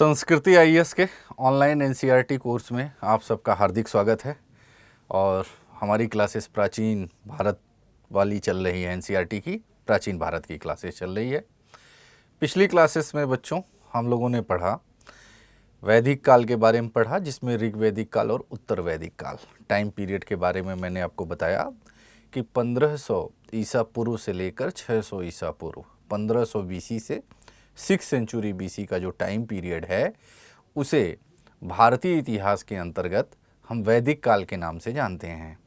संस्कृति आईएएस के online NCERT course में आप सबका हार्दिक स्वागत है। और हमारी क्लासेस प्राचीन भारत वाली चल रही है। एनसीईआरटी की प्राचीन भारत की क्लासेस चल रही है। पिछली क्लासेस में बच्चों हम लोगों ने पढ़ा वैदिक काल के बारे में पढ़ा, जिसमें ऋग्वैदिक काल और उत्तर वैदिक काल टाइम पीरियड के बारे में मैंने आपको बताया कि 1500 ईसा पूर्व से लेकर 600 ईसा पूर्व 1500 बीसी से 6 सेंचुरी बीसी का जो टाइम पीरियड है उसे भारतीय इतिहास के अंतर्गत हम वैदिक काल के नाम से जानते हैं।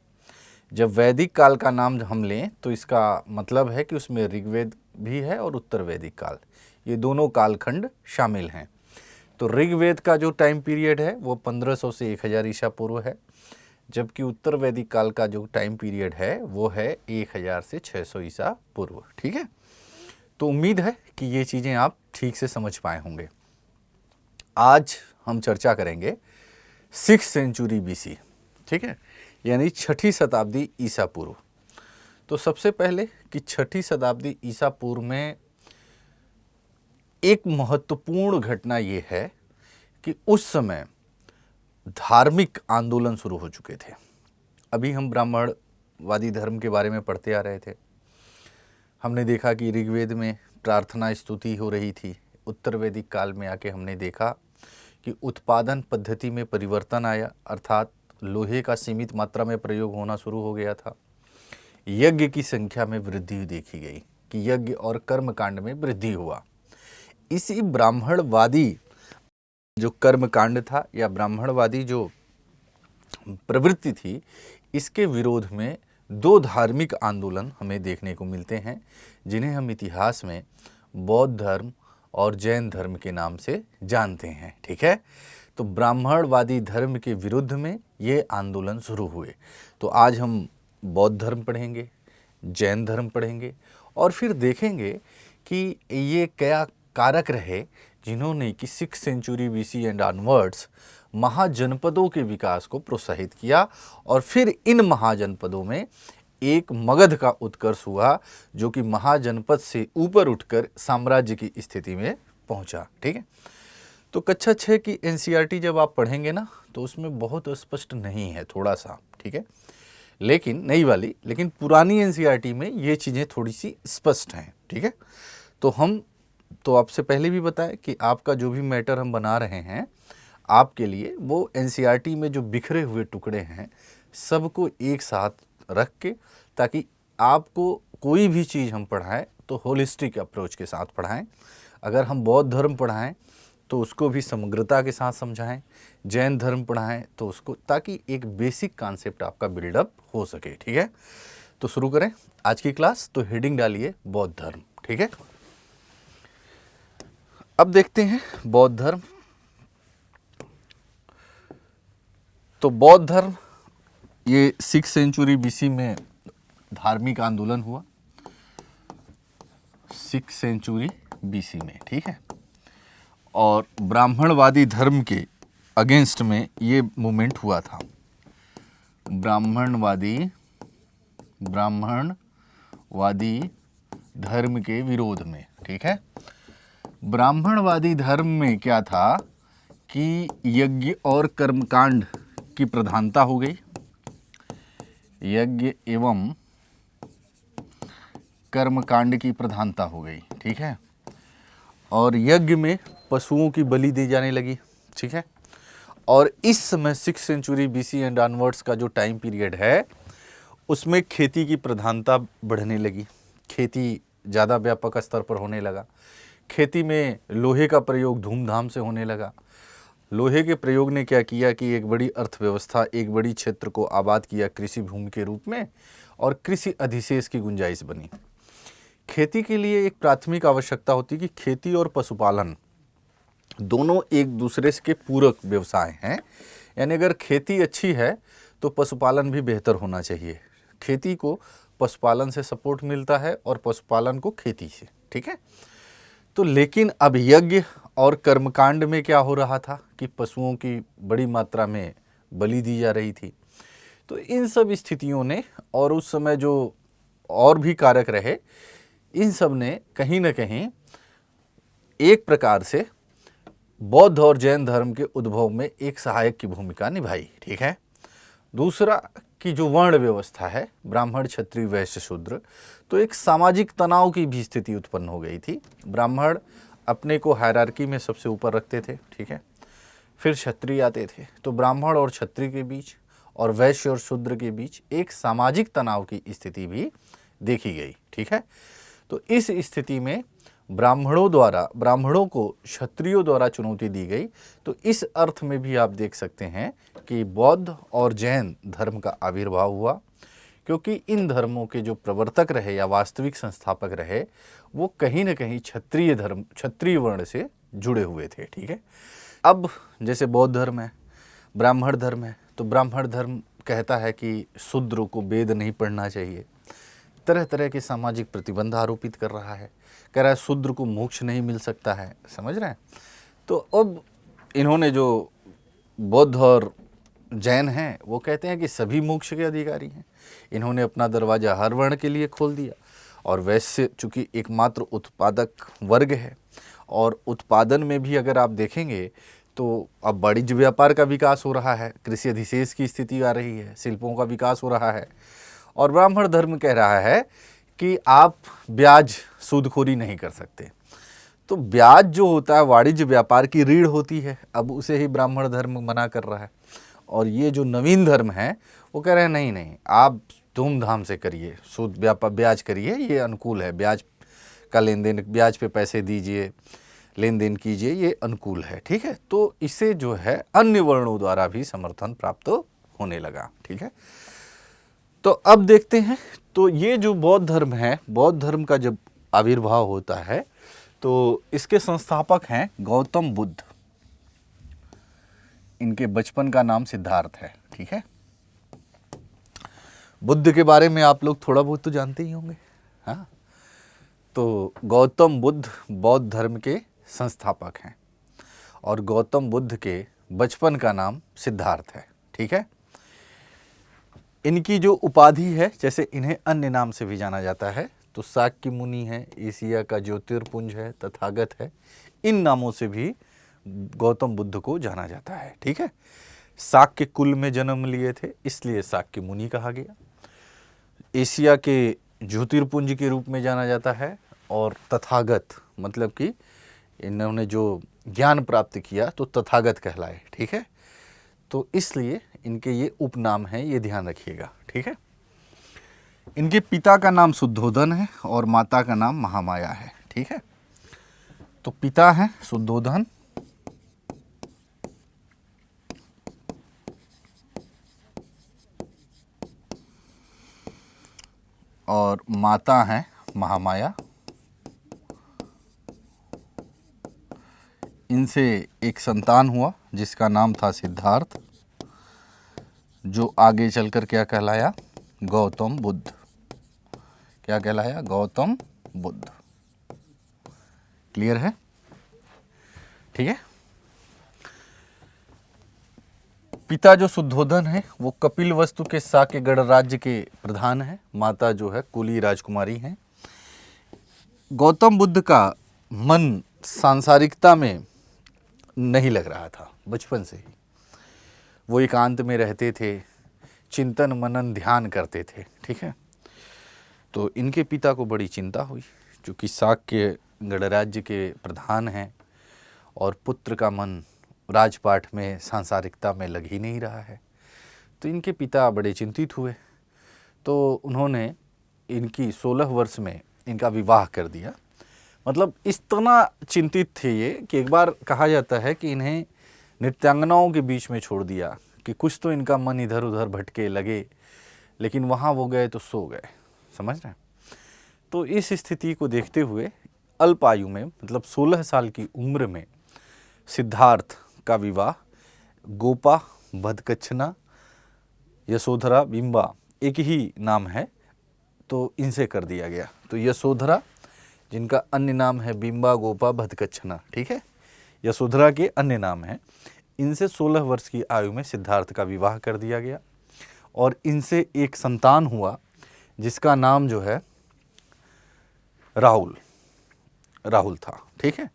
जब वैदिक काल का नाम हम लें तो इसका मतलब है कि उसमें ऋग्वेद भी है और उत्तर वैदिक काल, ये दोनों कालखंड शामिल हैं। तो ऋग्वेद का जो टाइम पीरियड है वो 1500 से 1000 ईसा पूर्व है, जबकि उत्तर वैदिक काल का जो टाइम पीरियड है वो है 1000 से 600 ईसा पूर्व। ठीक है, तो उम्मीद है कि ये चीज़ें आप ठीक से समझ पाए होंगे। आज हम चर्चा करेंगे 6 सेंचुरी बीसी, ठीक है, यानी 6ठी शताब्दी ईसा पूर्व। तो सबसे पहले कि 6ठी शताब्दी ईसा पूर्व में एक महत्वपूर्ण घटना ये है कि उस समय धार्मिक आंदोलन शुरू हो चुके थे। अभी हम ब्राह्मणवादी धर्म के बारे में पढ़ते आ रहे थे। हमने देखा कि ऋग्वेद में प्रार्थना स्तुति हो रही थी। उत्तर वैदिक काल में आके हमने देखा कि उत्पादन पद्धति में परिवर्तन आया, अर्थात लोहे का सीमित मात्रा में प्रयोग होना शुरू हो गया था। यज्ञ की संख्या में वृद्धि देखी गई कि यज्ञ और कर्मकांड में वृद्धि हुआ। इसी ब्राह्मणवादी जो कर्मकांड था या ब्राह्मणवादी जो प्रवृत्ति थी, इसके विरोध में दो धार्मिक आंदोलन हमें देखने को मिलते हैं, जिन्हें हम इतिहास में बौद्ध धर्म और जैन धर्म के नाम से जानते हैं। ठीक है, तो ब्राह्मणवादी धर्म के विरुद्ध में ये आंदोलन शुरू हुए। तो आज हम बौद्ध धर्म पढ़ेंगे, जैन धर्म पढ़ेंगे और फिर देखेंगे कि ये क्या कारक रहे जिन्होंने कि 6 सेंचुरी बीसी एंड ऑनवर्ड्स महाजनपदों के विकास को प्रोत्साहित किया। और फिर इन महाजनपदों में एक मगध का उत्कर्ष हुआ जो कि महाजनपद से ऊपर उठकर साम्राज्य की स्थिति में पहुंचा। ठीक है, तो कक्षा 6 की एनसीईआरटी जब आप पढ़ेंगे ना तो उसमें बहुत स्पष्ट नहीं है थोड़ा सा, ठीक है, लेकिन नई वाली, लेकिन पुरानी एनसीईआरटी में ये चीज़ें थोड़ी सी स्पष्ट हैं। ठीक है, तो आपसे पहले भी बताया कि आपका जो भी मैटर हम बना रहे हैं आपके लिए, वो एनसीईआरटी में जो बिखरे हुए टुकड़े हैं सबको एक साथ रख के, ताकि आपको कोई भी चीज़ हम पढ़ाएं तो होलिस्टिक अप्रोच के साथ पढ़ाएं। अगर हम बौद्ध धर्म पढ़ाएं तो उसको भी समग्रता के साथ समझाएं, जैन धर्म पढ़ाएं तो उसको, ताकि एक बेसिक कॉन्सेप्ट आपका बिल्डअप हो सके। ठीक है, तो शुरू करें आज की क्लास। तो हेडिंग डालिए बौद्ध धर्म। ठीक है, अब देखते हैं बौद्ध धर्म। तो बौद्ध धर्म ये 6 सेंचुरी बीसी में धार्मिक आंदोलन हुआ, 6 सेंचुरी बीसी में। ठीक है, और ब्राह्मणवादी धर्म के अगेंस्ट में ये मूवमेंट हुआ था। ब्राह्मणवादी धर्म के विरोध में। ठीक है, ब्राह्मणवादी धर्म में क्या था कि यज्ञ और कर्मकांड की प्रधानता हो गई। यज्ञ एवं कर्मकांड की प्रधानता हो गई। ठीक है, और यज्ञ में पशुओं की बलि दी जाने लगी। ठीक है, और इस समय 6 सेंचुरी बीसी एंड ऑनवर्ड्स का जो टाइम पीरियड है उसमें खेती की प्रधानता बढ़ने लगी। खेती ज़्यादा व्यापक स्तर पर होने लगा। खेती में लोहे का प्रयोग धूमधाम से होने लगा। लोहे के प्रयोग ने क्या किया कि एक बड़ी अर्थव्यवस्था, एक बड़ी क्षेत्र को आबाद किया कृषि भूमि के रूप में, और कृषि अधिशेष की गुंजाइश बनी। खेती के लिए एक प्राथमिक आवश्यकता होती कि खेती और पशुपालन दोनों एक दूसरे के पूरक व्यवसाय हैं, यानी अगर खेती अच्छी है तो पशुपालन भी बेहतर होना चाहिए। खेती को पशुपालन से सपोर्ट मिलता है और पशुपालन को खेती से। ठीक है, तो लेकिन अब यज्ञ और कर्मकांड में क्या हो रहा था कि पशुओं की बड़ी मात्रा में बलि दी जा रही थी। तो इन सब स्थितियों ने और उस समय जो और भी कारक रहे, इन सब ने कहीं ना कहीं एक प्रकार से बौद्ध और जैन धर्म के उद्भव में एक सहायक की भूमिका निभाई। ठीक है। दूसरा कि जो वर्ण व्यवस्था है, ब्राह्मण क्षत्रिय वैश्य शूद्र, तो एक सामाजिक तनाव की भी स्थिति उत्पन्न हो गई थी। ब्राह्मण अपने को हायरार्की में सबसे ऊपर रखते थे। ठीक है। फिर क्षत्रिय आते थे, तो ब्राह्मण और क्षत्रिय के बीच और वैश्य और शूद्र के बीच एक सामाजिक तनाव की स्थिति भी देखी गई। ठीक है। तो इस स्थिति में ब्राह्मणों को क्षत्रियों द्वारा चुनौती दी गई। तो इस अर्थ में भी आप देख सकते हैं कि बौद्ध और जैन धर्म का आविर्भाव हुआ, क्योंकि इन धर्मों के जो प्रवर्तक रहे या वास्तविक संस्थापक रहे वो कहीं न कहीं क्षत्रिय वर्ण से जुड़े हुए थे। ठीक है। अब जैसे बौद्ध धर्म है, ब्राह्मण धर्म है, तो ब्राह्मण धर्म कहता है कि शूद्रों को वेद नहीं पढ़ना चाहिए, तरह तरह के सामाजिक प्रतिबंध आरोपित कर रहा है, कह रहा है शूद्र को मोक्ष नहीं मिल सकता है। समझ रहे हैं। तो अब इन्होंने जो बौद्ध और जैन हैं वो कहते हैं कि सभी मोक्ष के अधिकारी हैं। इन्होंने अपना दरवाज़ा हर वर्ण के लिए खोल दिया। और वैश्य चूँकि एकमात्र उत्पादक वर्ग है, और उत्पादन में भी अगर आप देखेंगे तो अब वाणिज्य व्यापार का विकास हो रहा है, कृषि अधिशेष की स्थिति आ रही है, शिल्पों का विकास हो रहा है। और ब्राह्मण धर्म कह रहा है कि आप ब्याज सूदखोरी नहीं कर सकते। तो ब्याज जो होता है वाणिज्य व्यापार की रीढ़ होती है, अब उसे ही ब्राह्मण धर्म मना कर रहा है। और ये जो नवीन धर्म है वो कह रहे हैं नहीं नहीं, आप धूमधाम से करिए, सूद व्यापार ब्याज करिए, ये अनुकूल है, ब्याज का लेन देन, ब्याज पे पैसे दीजिए, लेन देन कीजिए, ये अनुकूल है। ठीक है। तो इसे जो है अन्य वर्णों द्वारा भी समर्थन प्राप्त होने लगा। ठीक है। तो अब देखते हैं, तो ये जो बौद्ध धर्म है, बौद्ध धर्म का जब आविर्भाव होता है तो इसके संस्थापक हैं गौतम बुद्ध। इनके बचपन का नाम सिद्धार्थ है। ठीक है। बुद्ध के बारे में आप लोग थोड़ा बहुत तो जानते ही होंगे। हाँ, तो गौतम बुद्ध बौद्ध धर्म के संस्थापक हैं और गौतम बुद्ध के बचपन का नाम सिद्धार्थ है। ठीक है। इनकी जो उपाधि है, जैसे इन्हें अन्य नाम से भी जाना जाता है, तो शाक्य मुनि है, एशिया का ज्योतिर्पुंज है, तथागत है, इन नामों से भी गौतम बुद्ध को जाना जाता है। ठीक है। शाक्य कुल में जन्म लिए थे, इसलिए शाक्य मुनि कहा गया। एशिया के ज्योतिर्पुंज के रूप में जाना जाता है, और तथागत मतलब कि इन्होंने जो ज्ञान प्राप्त किया तो तथागत कहलाए। ठीक है। तो इसलिए इनके ये उपनाम हैं, ये ध्यान रखिएगा। ठीक है। इनके पिता का नाम शुद्धोधन है और माता का नाम महामाया है। ठीक है। तो पिता हैं शुद्धोधन और माता हैं महामाया। इनसे एक संतान हुआ जिसका नाम था सिद्धार्थ, जो आगे चलकर क्या कहलाया, गौतम बुद्ध। क्या कहलाया, गौतम बुद्ध। क्लियर है। ठीक है। पिता जो शुद्धोधन है वो कपिलवस्तु के शाक्य गणराज्य के प्रधान है, माता जो है कुली राजकुमारी हैं। गौतम बुद्ध का मन सांसारिकता में नहीं लग रहा था बचपन से ही। वो एकांत में रहते थे, चिंतन मनन ध्यान करते थे। ठीक है। तो इनके पिता को बड़ी चिंता हुई, क्योंकि शाक्य गणराज्य के प्रधान हैं और पुत्र का मन राजपाट में सांसारिकता में लग ही नहीं रहा है। तो इनके पिता बड़े चिंतित हुए, तो उन्होंने इनकी 16 वर्ष में इनका विवाह कर दिया। मतलब इतना चिंतित थे ये कि एक बार कहा जाता है कि इन्हें नृत्यांगनाओं के बीच में छोड़ दिया कि कुछ तो इनका मन इधर उधर भटके लगे, लेकिन वहाँ वो गए तो सो गए। समझ रहे हैं। तो इस स्थिति को देखते हुए अल्प आयु में, मतलब 16 साल की उम्र में सिद्धार्थ का विवाह गोपा, भदकच्छना, यशोधरा, बिंबा, एक ही नाम है, तो इनसे कर दिया गया। तो यशोधरा, जिनका अन्य नाम है बिंबा, गोपा, भदकच्छना। ठीक है। यशोधरा के अन्य नाम हैं। इनसे 16 वर्ष की आयु में सिद्धार्थ का विवाह कर दिया गया और इनसे एक संतान हुआ जिसका नाम जो है राहुल था। ठीक है।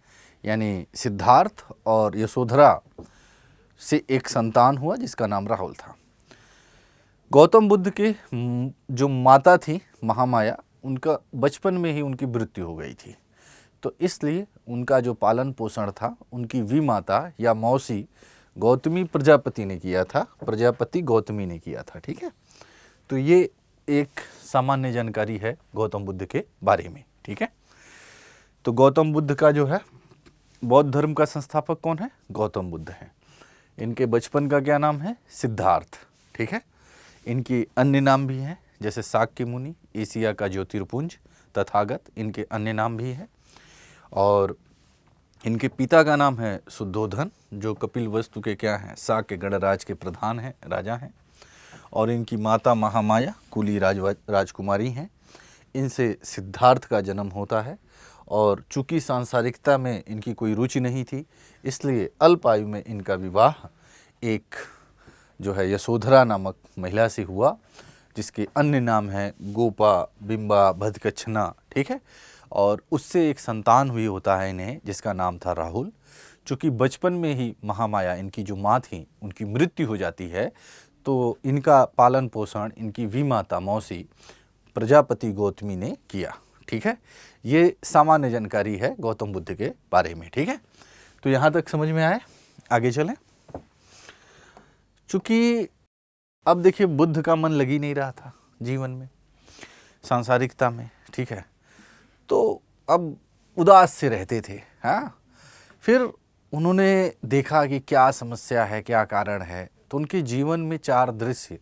यानी सिद्धार्थ और यशोधरा से एक संतान हुआ जिसका नाम राहुल था। गौतम बुद्ध के जो माता थी महामाया, उनका बचपन में ही उनकी मृत्यु हो गई थी, तो इसलिए उनका जो पालन पोषण था उनकी विमाता या मौसी गौतमी प्रजापति ने किया था, प्रजापति गौतमी ने किया था। ठीक है, तो ये एक सामान्य जानकारी है गौतम बुद्ध के बारे में। ठीक है, तो गौतम बुद्ध का जो है बौद्ध धर्म का संस्थापक कौन है? गौतम बुद्ध हैं। इनके बचपन का क्या नाम है? सिद्धार्थ। ठीक है, इनके अन्य नाम भी हैं, जैसे शाक्य मुनि, एशिया का ज्योतिर्पुंज, तथागत, इनके अन्य नाम भी हैं। और इनके पिता का नाम है शुद्धोधन, जो कपिलवस्तु के क्या हैं? शाक्य गणराज के प्रधान हैं, राजा हैं। और इनकी माता महामाया कुली राजकुमारी हैं। इनसे सिद्धार्थ का जन्म होता है। और चूंकि सांसारिकता में इनकी कोई रुचि नहीं थी, इसलिए अल्प आयु में इनका विवाह एक जो है यशोधरा नामक महिला से हुआ, जिसके अन्य नाम हैं गोपा, बिंबा, भद्दकच्छना। ठीक है, और उससे एक संतान हुई होता है इन्हें, जिसका नाम था राहुल। चूँकि बचपन में ही महामाया, इनकी जो माँ थी, उनकी मृत्यु हो जाती है, तो इनका पालन पोषण इनकी विमाता मौसी प्रजापति गौतमी ने किया। ठीक है, ये सामान्य जानकारी है गौतम बुद्ध के बारे में। ठीक है, तो यहाँ तक समझ में आए? आगे चलें। चूँकि अब देखिए बुद्ध का मन लग ही नहीं रहा था जीवन में, सांसारिकता में। ठीक है, तो अब उदास से रहते थे। हाँ, फिर उन्होंने देखा कि क्या समस्या है, क्या कारण है, तो उनके जीवन में 4 दृश्य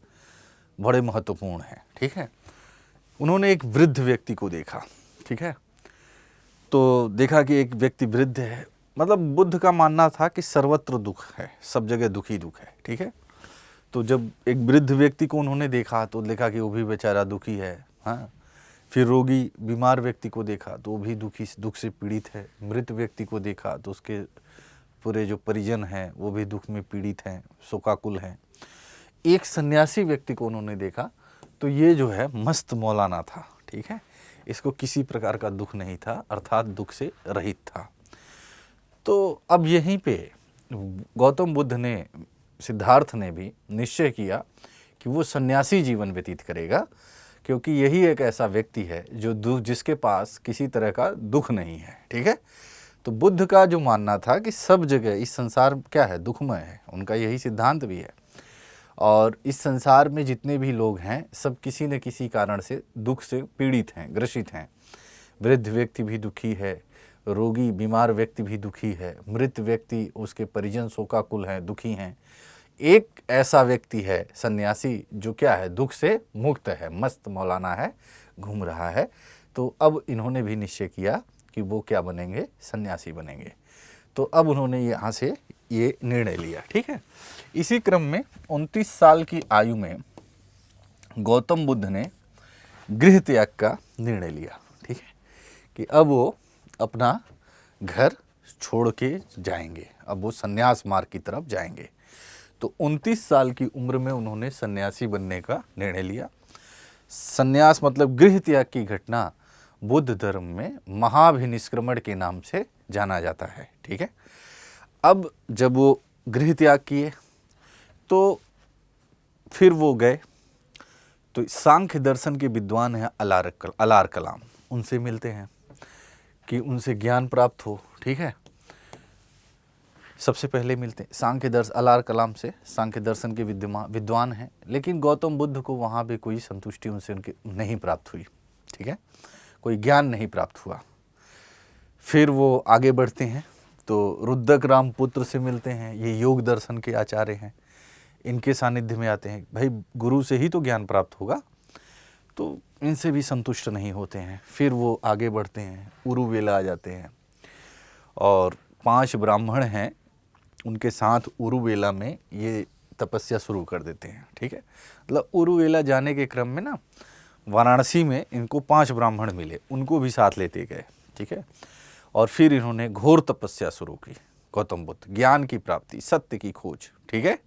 बड़े महत्वपूर्ण हैं। ठीक है, उन्होंने एक वृद्ध व्यक्ति को देखा। ठीक है, तो देखा कि एक व्यक्ति वृद्ध है, मतलब बुद्ध का मानना था कि सर्वत्र दुख है, सब जगह दुख ही दुख है। ठीक है, तो जब एक वृद्ध व्यक्ति को उन्होंने देखा तो देखा कि वो भी बेचारा दुखी है। हाँ, फिर रोगी बीमार व्यक्ति को देखा तो वो भी दुख से पीड़ित है। मृत व्यक्ति को देखा तो उसके पूरे जो परिजन हैं वो भी दुख में पीड़ित हैं, शोकाकुल हैं। एक सन्यासी व्यक्ति को उन्होंने देखा तो ये जो है मस्त मौलाना था। ठीक है, इसको किसी प्रकार का दुख नहीं था, अर्थात दुख से रहित था। तो अब यहीं पे गौतम बुद्ध ने, सिद्धार्थ ने भी निश्चय किया कि वो सन्यासी जीवन व्यतीत करेगा, क्योंकि यही एक ऐसा व्यक्ति है जो जिसके पास किसी तरह का दुख नहीं है। ठीक है, तो बुद्ध का जो मानना था कि सब जगह इस संसार क्या है? दुखमय है। उनका यही सिद्धांत भी है। और इस संसार में जितने भी लोग हैं, सब किसी न किसी कारण से दुख से पीड़ित हैं, ग्रसित हैं। वृद्ध व्यक्ति भी दुखी है, रोगी बीमार व्यक्ति भी दुखी है, मृत व्यक्ति, उसके परिजन शोकाकुल हैं, दुखी हैं। एक ऐसा व्यक्ति है सन्यासी जो क्या है? दुख से मुक्त है, मस्त मौलाना है, घूम रहा है। तो अब इन्होंने भी निश्चय किया कि वो क्या बनेंगे? सन्यासी बनेंगे। तो अब उन्होंने यहाँ से ये निर्णय लिया। ठीक है, इसी क्रम में 29 साल की आयु में गौतम बुद्ध ने गृह त्याग का निर्णय लिया। ठीक है, कि अब वो अपना घर छोड़ के जाएंगे, अब वो सन्यास मार्ग की तरफ जाएंगे। तो 29 साल की उम्र में उन्होंने सन्यासी बनने का निर्णय लिया। सन्यास मतलब गृह त्याग की घटना बुद्ध धर्म में महाभिनिष्क्रमण के नाम से जाना जाता है। ठीक है, अब जब वो गृह त्याग किए तो फिर वो गए, तो सांख्य दर्शन के विद्वान हैं अलार कलाम, उनसे मिलते हैं कि उनसे ज्ञान प्राप्त हो। ठीक है, सबसे पहले मिलते हैं सांख्य दर्शन, अलार कलाम से सांख्य दर्शन के विद्वान हैं। लेकिन गौतम बुद्ध को वहाँ पे कोई संतुष्टि उनसे उनके नहीं प्राप्त हुई। ठीक है, कोई ज्ञान नहीं प्राप्त हुआ। फिर वो आगे बढ़ते हैं तो रुद्रक राम पुत्र से मिलते हैं, ये योग दर्शन के आचार्य हैं। इनके सानिध्य में आते हैं, भाई गुरु से ही तो ज्ञान प्राप्त होगा, तो इनसे भी संतुष्ट नहीं होते हैं। फिर वो आगे बढ़ते हैं, उरुवेला आ जाते हैं, और 5 ब्राह्मण हैं, उनके साथ उरुवेला में ये तपस्या शुरू कर देते हैं। ठीक है, मतलब उरुवेला जाने के क्रम में ना वाराणसी में इनको 5 ब्राह्मण मिले, उनको भी साथ लेते गए। ठीक है, और फिर इन्होंने घोर तपस्या शुरू की। गौतम बुद्ध, ज्ञान की प्राप्ति, सत्य की खोज। ठीक है,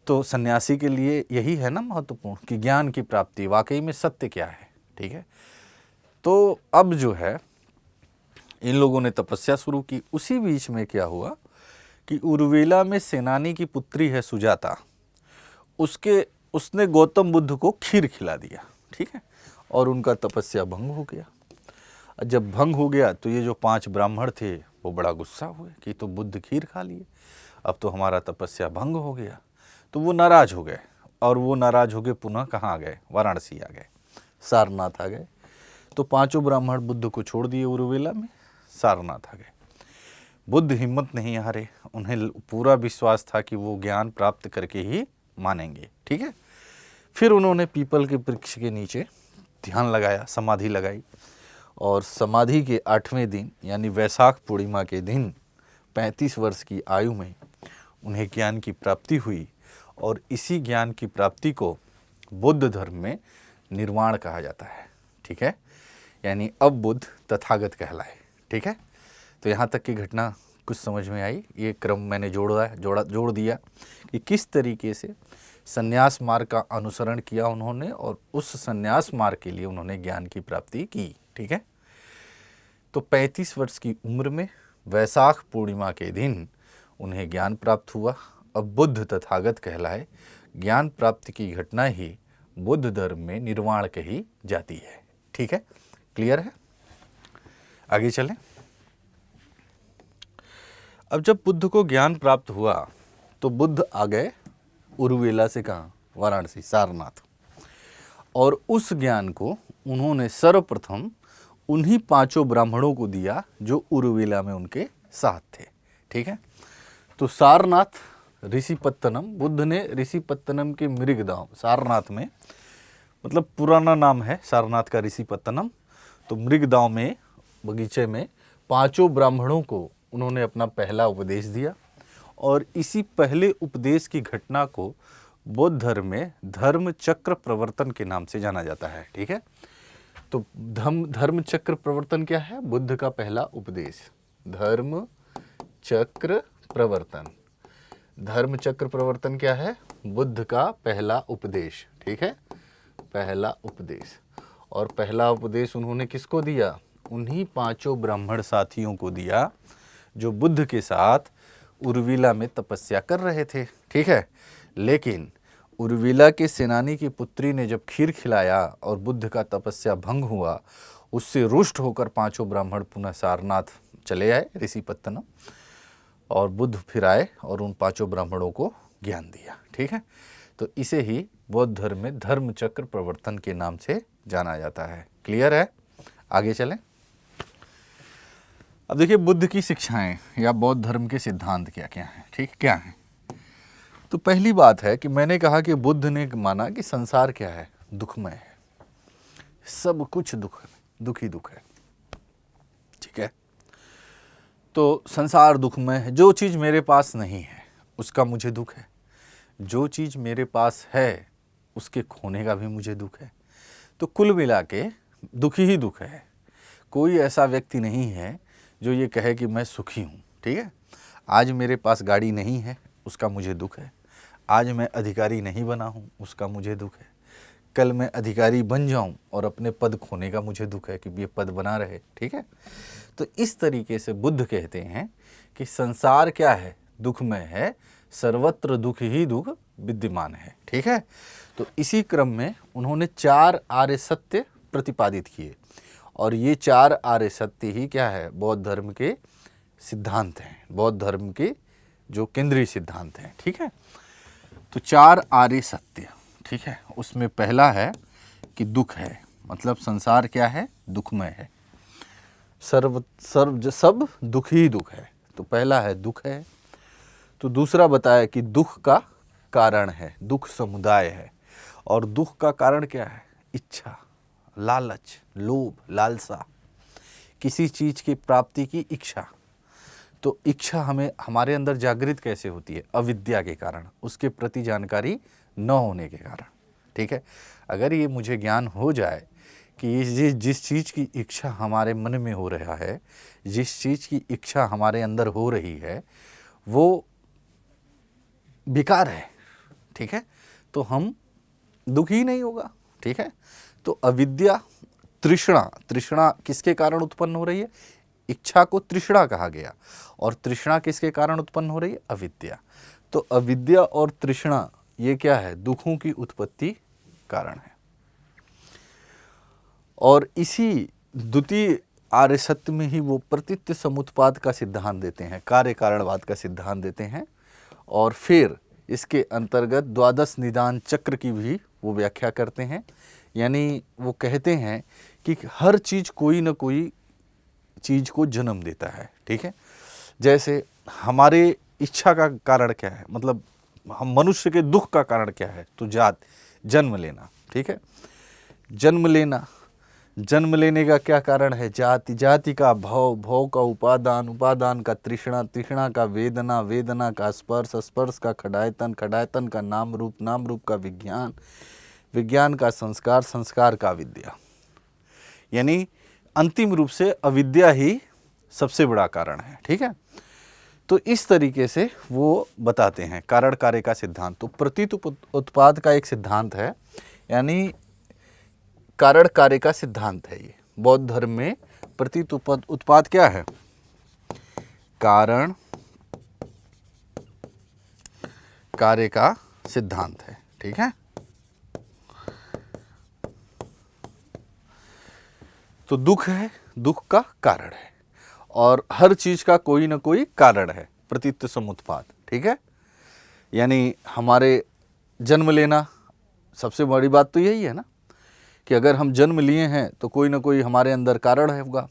तो सन्यासी के लिए यही है ना महत्वपूर्ण कि ज्ञान की प्राप्ति, वाकई में सत्य क्या है। ठीक है, तो अब जो है इन लोगों ने तपस्या शुरू की। उसी बीच में क्या हुआ कि उर्वेला में सेनानी की पुत्री है सुजाता, उसने गौतम बुद्ध को खीर खिला दिया, ठीक है, और उनका तपस्या भंग हो गया। जब भंग हो गया तो ये जो 5 ब्राह्मण थे वो बड़ा गुस्सा हुए कि तो बुद्ध खीर खा लिए, अब तो हमारा तपस्या भंग हो गया। तो वो नाराज हो गए, और वो नाराज हो गए पुनः कहाँ आ गए, वाराणसी आ गए, सारनाथ आ गए। तो 5 ब्राह्मण बुद्ध को छोड़ दिए उर्वेला में, सारनाथ आ गए। बुद्ध हिम्मत नहीं हारे, उन्हें पूरा विश्वास था कि वो ज्ञान प्राप्त करके ही मानेंगे, ठीक है। फिर उन्होंने पीपल के वृक्ष के नीचे ध्यान लगाया, समाधि लगाई, और समाधि के 8वें दिन यानी वैशाख पूर्णिमा के दिन 35 वर्ष की आयु में उन्हें ज्ञान की प्राप्ति हुई, और इसी ज्ञान की प्राप्ति को बुद्ध धर्म में निर्वाण कहा जाता है, ठीक है। यानी अब बुद्ध तथागत कहलाए, ठीक है। तो यहाँ तक की घटना कुछ समझ में आई। ये क्रम मैंने जोड़ दिया कि किस तरीके से संन्यास मार्ग का अनुसरण किया उन्होंने, और उस संन्यास मार्ग के लिए उन्होंने ज्ञान की प्राप्ति की, ठीक है। तो 35 वर्ष की उम्र में वैशाख पूर्णिमा के दिन उन्हें ज्ञान प्राप्त हुआ। अब बुद्ध तथागत कहलाए। ज्ञान प्राप्ति की घटना ही बुद्ध धर्म में निर्वाण कही जाती है, ठीक है। क्लियर है? आगे चलें। अब जब बुद्ध को ज्ञान प्राप्त हुआ तो बुद्ध आ गए उर्वेला से, कहाँ, वाराणसी, सारनाथ। और उस ज्ञान को उन्होंने सर्वप्रथम उन्हीं 5 ब्राह्मणों को दिया जो उर्वेला में उनके साथ थे, ठीक है। तो सारनाथ ऋषिपत्तनम, बुद्ध ने ऋषिपत्तनम के मृगदांव, सारनाथ में, मतलब पुराना नाम है सारनाथ का ऋषिपत्तनम, तो मृगदांव में बगीचे में 5 ब्राह्मणों को उन्होंने अपना पहला उपदेश दिया। और इसी पहले उपदेश की घटना को बौद्ध धर्म में धर्म चक्र प्रवर्तन के नाम से जाना जाता है, ठीक है। तो धर्म चक्र प्रवर्तन क्या है? बुद्ध का पहला उपदेश, धर्म चक्र प्रवर्तन। धर्म चक्र प्रवर्तन क्या है? बुद्ध का पहला उपदेश, ठीक है, पहला उपदेश। और पहला उपदेश उन्होंने किसको दिया? उन्हीं 5 ब्राह्मण साथियों को दिया जो बुद्ध के साथ उर्विला में तपस्या कर रहे थे, ठीक है। लेकिन उर्विला के सेनानी की पुत्री ने जब खीर खिलाया और बुद्ध का तपस्या भंग हुआ, उससे रुष्ट होकर 5 ब्राह्मण पुनः सारनाथ चले आए ऋषिपत्तनम, और बुद्ध फिर आए और उन 5 ब्राह्मणों को ज्ञान दिया, ठीक है। तो इसे ही बौद्ध धर्म में धर्म चक्र प्रवर्तन के नाम से जाना जाता है। क्लियर है? आगे चलें। अब देखिए बुद्ध की शिक्षाएं या बौद्ध धर्म के सिद्धांत क्या क्या हैं, ठीक, क्या हैं। तो पहली बात है कि मैंने कहा कि बुद्ध ने माना कि संसार क्या है? दुखमय है, सब कुछ दुख ही दुख है, ठीक है। तो संसार दुखमय है, जो चीज़ मेरे पास नहीं है उसका मुझे दुख है, जो चीज़ मेरे पास है उसके खोने का भी मुझे दुख है। तो कुल मिला के दुख ही दुख है। कोई ऐसा व्यक्ति नहीं है जो ये कहे कि मैं सुखी हूँ, ठीक है। आज मेरे पास गाड़ी नहीं है उसका मुझे दुख है, आज मैं अधिकारी नहीं बना हूँ उसका मुझे दुख है, कल मैं अधिकारी बन जाऊँ और अपने पद खोने का मुझे दुख है कि ये पद बना रहे, ठीक है। तो इस तरीके से बुद्ध कहते हैं कि संसार क्या है? दुखमय है, सर्वत्र दुख ही दुख विद्यमान है, ठीक है। तो इसी क्रम में उन्होंने 4 आर्य सत्य प्रतिपादित किए, और ये 4 आर्य सत्य ही क्या है? बौद्ध धर्म के सिद्धांत हैं, बौद्ध धर्म के जो केंद्रीय सिद्धांत हैं, ठीक है। तो 4 आर्य सत्य, ठीक है। उसमें पहला है कि दुख है, मतलब संसार क्या है? दुखमय है, सब दुख ही दुख है। तो पहला है दुख है। तो दूसरा बताया कि दुख का कारण है, दुख समुदाय है। और दुख का कारण क्या है? इच्छा, लालच, लोभ, लालसा, किसी चीज़ की प्राप्ति की इच्छा। तो इच्छा हमें हमारे अंदर जागृत कैसे होती है? अविद्या के कारण, उसके प्रति जानकारी न होने के कारण, ठीक है। अगर ये मुझे ज्ञान हो जाए कि ये जिस चीज़ की इच्छा हमारे मन में हो रहा है, जिस चीज़ की इच्छा हमारे अंदर हो रही है वो बेकार है, ठीक है, तो हम दुखी नहीं होगा, ठीक है। तो अविद्या, तृष्णा किसके कारण उत्पन्न हो रही है? इच्छा को तृष्णा कहा गया, और तृष्णा किसके कारण उत्पन्न हो रही है? अविद्या। तो अविद्या और तृष्णा ये क्या है? दुखों की उत्पत्ति कारण है। और इसी द्वितीय आर्य सत्य में ही वो प्रतीत्य समुत्पाद का सिद्धांत देते हैं, कार्य कारणवाद का सिद्धांत देते हैं, और फिर इसके अंतर्गत द्वादश निदान चक्र की भी वो व्याख्या करते हैं। यानी वो कहते हैं कि हर चीज़ कोई ना कोई चीज़ को जन्म देता है, ठीक है। जैसे हमारे इच्छा का कारण क्या है, मतलब हम मनुष्य के दुख का कारण क्या है? तो जन्म लेना, ठीक है। जन्म लेना, जन्म लेने का क्या कारण है? जाति, जाति का भव, भव का उपादान, उपादान का तृष्णा, तृष्णा का वेदना, वेदना का स्पर्श, स्पर्श का खडायतन, खडायतन का नाम रूप, नाम रूप का विज्ञान, विज्ञान का संस्कार, संस्कार का अविद्या। यानी अंतिम रूप से अविद्या ही सबसे बड़ा कारण है, ठीक है। तो इस तरीके से वो बताते हैं कारण कार्य का सिद्धांत। तो प्रतीत उत्पाद का एक सिद्धांत है, यानी कारण कार्य का सिद्धांत है ये। बौद्ध धर्म में प्रतीत उत्पाद क्या है? कारण कार्य का सिद्धांत है, ठीक है। तो दुख है, दुख का कारण है, और हर चीज का कोई ना कोई कारण है, प्रतीत समुत्पाद, ठीक है। यानी हमारे जन्म लेना, सबसे बड़ी बात तो यही है ना कि अगर हम जन्म लिए हैं तो कोई ना कोई हमारे अंदर कारण है होगा।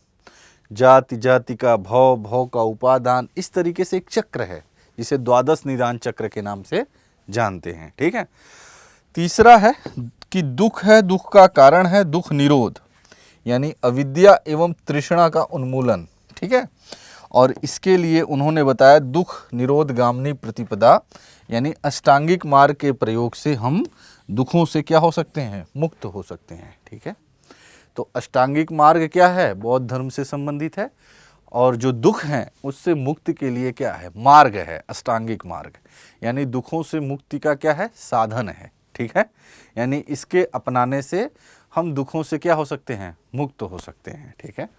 जाति, जाति का भव, भव का उपादान, इस तरीके से एक चक्र है जिसे द्वादश निदान चक्र के नाम से जानते हैं, ठीक है। तीसरा है कि दुख है, दुख का कारण है दुख निरोध, यानी अविद्या एवं तृष्णा का उन्मूलन, ठीक है। और इसके लिए उन्होंने बताया दुख निरोध गामिनी प्रतिपदा, यानी अष्टांगिक मार्ग के प्रयोग से हम दुखों से क्या हो सकते हैं? मुक्त हो सकते हैं, ठीक है। तो अष्टांगिक मार्ग क्या है? बौद्ध धर्म से संबंधित है, और जो दुख हैं उससे मुक्ति के लिए क्या है? मार्ग है, अष्टांगिक मार्ग, यानी दुखों से मुक्ति का क्या है? साधन है, ठीक है। यानी इसके अपनाने से हम दुखों से क्या हो सकते हैं? मुक्त हो सकते हैं, ठीक है।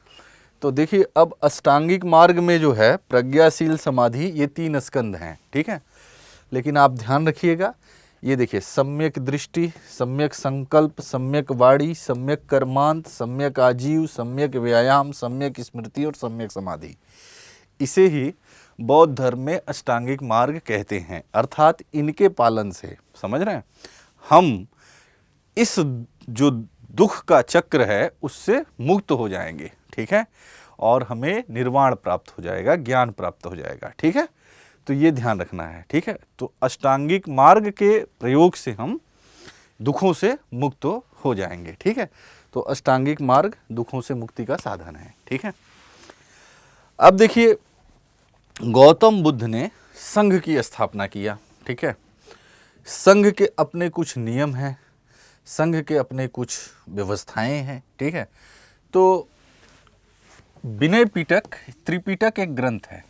तो देखिए, अब अष्टांगिक मार्ग में जो है प्रज्ञाशील समाधि, ये 3 स्कंद हैं, ठीक है। लेकिन आप ध्यान रखिएगा, ये देखिए, सम्यक दृष्टि, सम्यक संकल्प, सम्यक वाणी, सम्यक कर्मांत, सम्यक आजीव, सम्यक व्यायाम, सम्यक स्मृति और सम्यक समाधि, इसे ही बौद्ध धर्म में अष्टांगिक मार्ग कहते हैं। अर्थात इनके पालन से, समझ रहे हैं, हम इस जो दुख का चक्र है उससे मुक्त हो जाएंगे, ठीक है, और हमें निर्वाण प्राप्त हो जाएगा, ज्ञान प्राप्त हो जाएगा, ठीक है। तो ये ध्यान रखना है, ठीक है। तो अष्टांगिक मार्ग के प्रयोग से हम दुखों से मुक्त हो जाएंगे, ठीक है। तो अष्टांगिक मार्ग दुखों से मुक्ति का साधन है, ठीक है। अब देखिए, गौतम बुद्ध ने संघ की स्थापना किया, ठीक है। संघ के अपने कुछ नियम हैं, संघ के अपने कुछ व्यवस्थाएं हैं, ठीक है। तो विनय पिटक, त्रिपिटक एक ग्रंथ है,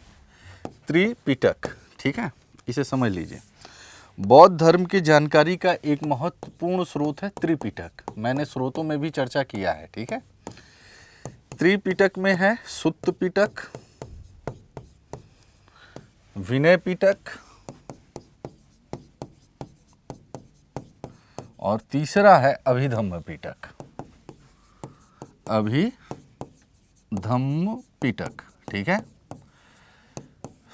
त्रिपिटक, ठीक है, इसे समझ लीजिए। बौद्ध धर्म की जानकारी का एक महत्वपूर्ण स्रोत है त्रिपिटक। मैंने स्रोतों में भी चर्चा किया है, ठीक है। त्रिपिटक में है सुत्त पिटक, विनय पिटक, और तीसरा है अभिधम्म पिटक, अभिधम्म पिटक, ठीक है।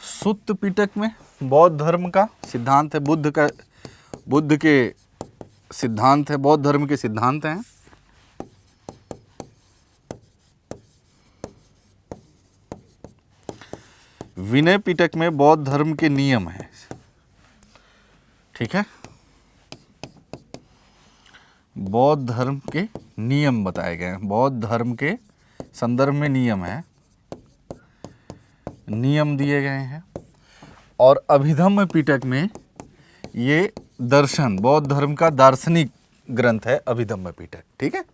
सुत्त पिटक में बौद्ध धर्म का सिद्धांत है, बुद्ध के सिद्धांत है, बौद्ध धर्म के सिद्धांत हैं। विनय पिटक में बौद्ध धर्म के नियम हैं, ठीक है। बौद्ध धर्म के नियम बताए गए हैं, बौद्ध धर्म के संदर्भ में नियम है, नियम दिए गए हैं। और अभिधम्म पिटक में ये दर्शन, बौद्ध धर्म का दार्शनिक ग्रंथ है अभिधम्म पिटक, ठीक है।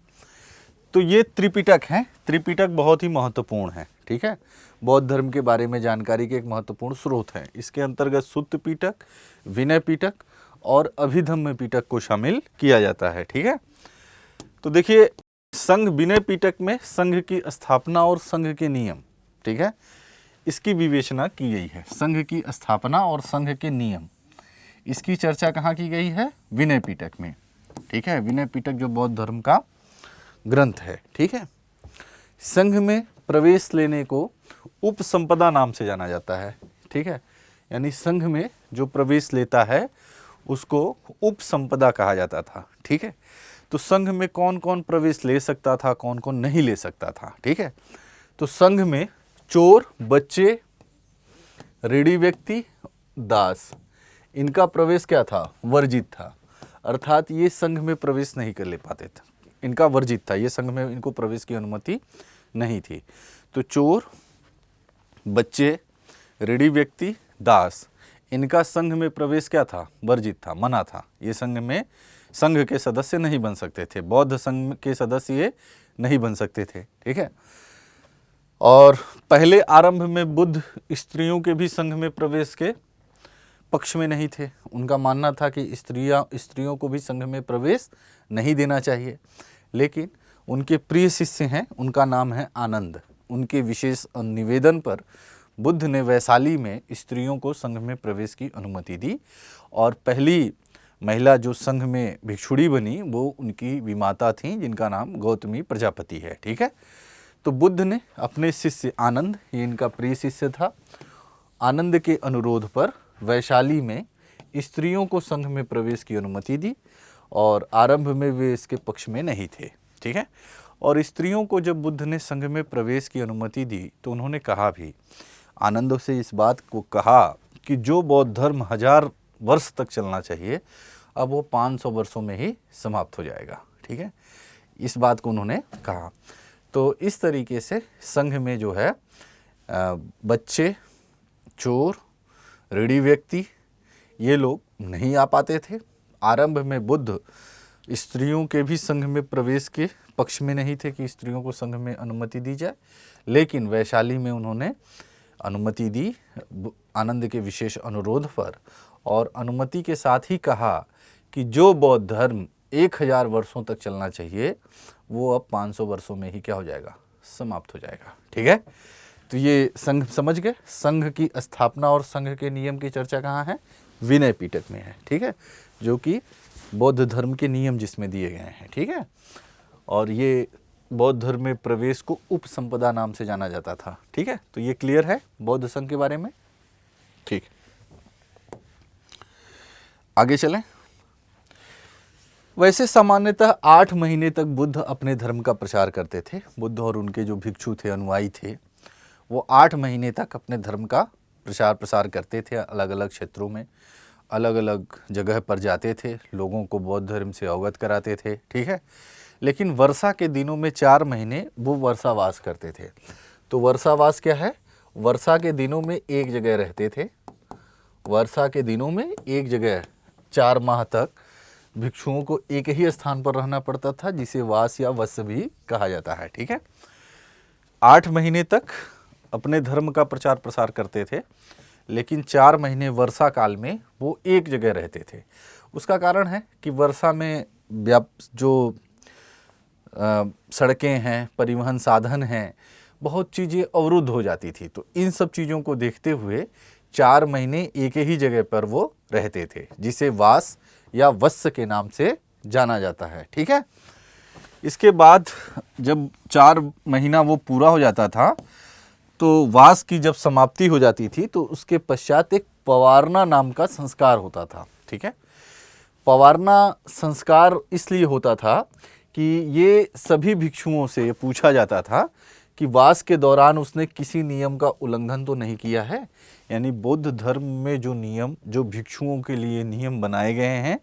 तो ये त्रिपिटक हैं। त्रिपिटक बहुत ही महत्वपूर्ण है, ठीक है, बौद्ध धर्म के बारे में जानकारी के एक महत्वपूर्ण स्रोत है। इसके अंतर्गत सुत्त पिटक, विनय पिटक और अभिधम्म पिटक को शामिल किया जाता है, ठीक है। तो देखिए, संघ विनय पिटक में संघ की स्थापना और संघ के नियम, ठीक है, इसकी विवेचना की गई है। संघ की स्थापना और संघ के नियम, इसकी चर्चा कहाँ की गई है? विनय पिटक में। ठीक है, विनय पिटक जो बौद्ध धर्म का ग्रंथ है। ठीक है, संघ में प्रवेश लेने को उपसंपदा नाम से जाना जाता है। ठीक है, यानी संघ में जो प्रवेश लेता है उसको उपसंपदा कहा जाता था। ठीक है, तो संघ में कौन कौन प्रवेश ले सकता था, कौन कौन नहीं ले सकता था? ठीक है, तो संघ में चोर, बच्चे, ऋणी व्यक्ति, दास, इनका प्रवेश क्या था? वर्जित था। अर्थात ये संघ में प्रवेश नहीं कर ले पाते थे, इनका वर्जित था, ये संघ में इनको प्रवेश की अनुमति नहीं थी। तो चोर, बच्चे, ऋणी व्यक्ति, दास, इनका संघ में प्रवेश क्या था? वर्जित था, मना था। ये संघ में संघ के सदस्य नहीं बन सकते थे, बौद्ध संघ के सदस्य ये नहीं बन सकते थे। ठीक है, और पहले आरंभ में बुद्ध स्त्रियों के भी संघ में प्रवेश के पक्ष में नहीं थे। उनका मानना था कि स्त्रियों को भी संघ में प्रवेश नहीं देना चाहिए। लेकिन उनके प्रिय शिष्य हैं, उनका नाम है आनंद, उनके विशेष निवेदन पर बुद्ध ने वैशाली में स्त्रियों को संघ में प्रवेश की अनुमति दी, और पहली महिला जो संघ में भिक्षुणी बनी वो उनकी विमाता थी, जिनका नाम गौतमी प्रजापति है। ठीक है, तो बुद्ध ने अपने शिष्य आनंद, ये इनका प्रिय शिष्य था, आनंद के अनुरोध पर वैशाली में स्त्रियों को संघ में प्रवेश की अनुमति दी, और आरंभ में वे इसके पक्ष में नहीं थे। ठीक है, और स्त्रियों को जब बुद्ध ने संघ में प्रवेश की अनुमति दी तो उन्होंने कहा भी, आनंद से इस बात को कहा कि जो बौद्ध धर्म 1000 वर्ष तक चलना चाहिए अब वो 500 वर्षों में ही समाप्त हो जाएगा। ठीक है, इस बात को उन्होंने कहा। तो इस तरीके से संघ में जो है बच्चे, चोर, ऋणी व्यक्ति, ये लोग नहीं आ पाते थे। आरंभ में बुद्ध स्त्रियों के भी संघ में प्रवेश के पक्ष में नहीं थे कि स्त्रियों को संघ में अनुमति दी जाए, लेकिन वैशाली में उन्होंने अनुमति दी आनंद के विशेष अनुरोध पर, और अनुमति के साथ ही कहा कि जो बौद्ध धर्म 1000 वर्षों तक चलना चाहिए वो अब 500 वर्षों में ही क्या हो जाएगा? समाप्त हो जाएगा। ठीक है, तो ये संघ समझ गए। संघ की स्थापना और संघ के नियम की चर्चा कहाँ है? विनय पिटक में है। ठीक है, जो कि बौद्ध धर्म के नियम जिसमें दिए गए हैं। ठीक है, और ये बौद्ध धर्म में प्रवेश को उपसंपदा नाम से जाना जाता था। ठीक है, तो ये क्लियर है बौद्ध संघ के बारे में। ठीक, आगे चलें। वैसे सामान्यतः 8 महीने तक बुद्ध अपने धर्म का प्रचार करते थे। बुद्ध और उनके जो भिक्षु थे, अनुयायी थे, वो 8 महीने तक अपने धर्म का प्रचार प्रसार करते थे। अलग अलग क्षेत्रों में, अलग अलग जगह पर जाते थे, लोगों को बौद्ध धर्म से अवगत कराते थे। ठीक है, लेकिन वर्षा के दिनों में 4 महीने वो वर्षावास करते थे। तो वर्षावास क्या है? वर्षा के दिनों में एक जगह रहते थे। वर्षा के दिनों में एक जगह 4 माह तक भिक्षुओं को एक ही स्थान पर रहना पड़ता था, जिसे वास या वत्स भी कहा जाता है। ठीक है, 8 महीने तक अपने धर्म का प्रचार प्रसार करते थे, लेकिन 4 महीने वर्षा काल में वो एक जगह रहते थे। उसका कारण है कि वर्षा में जो सड़कें हैं, परिवहन साधन हैं, बहुत चीज़ें अवरुद्ध हो जाती थी। तो इन सब चीज़ों को देखते हुए 4 महीने एक ही जगह पर वो रहते थे, जिसे वास या वत्स के नाम से जाना जाता है। ठीक है, इसके बाद जब 4 महीना वो पूरा हो जाता था तो वास की जब समाप्ति हो जाती थी तो उसके पश्चात एक पवारना नाम का संस्कार होता था। ठीक है, पवारना संस्कार इसलिए होता था कि ये सभी भिक्षुओं से पूछा जाता था कि वास के दौरान उसने किसी नियम का उल्लंघन तो नहीं किया है। यानी बौद्ध धर्म में जो नियम, जो भिक्षुओं के लिए नियम बनाए गए हैं,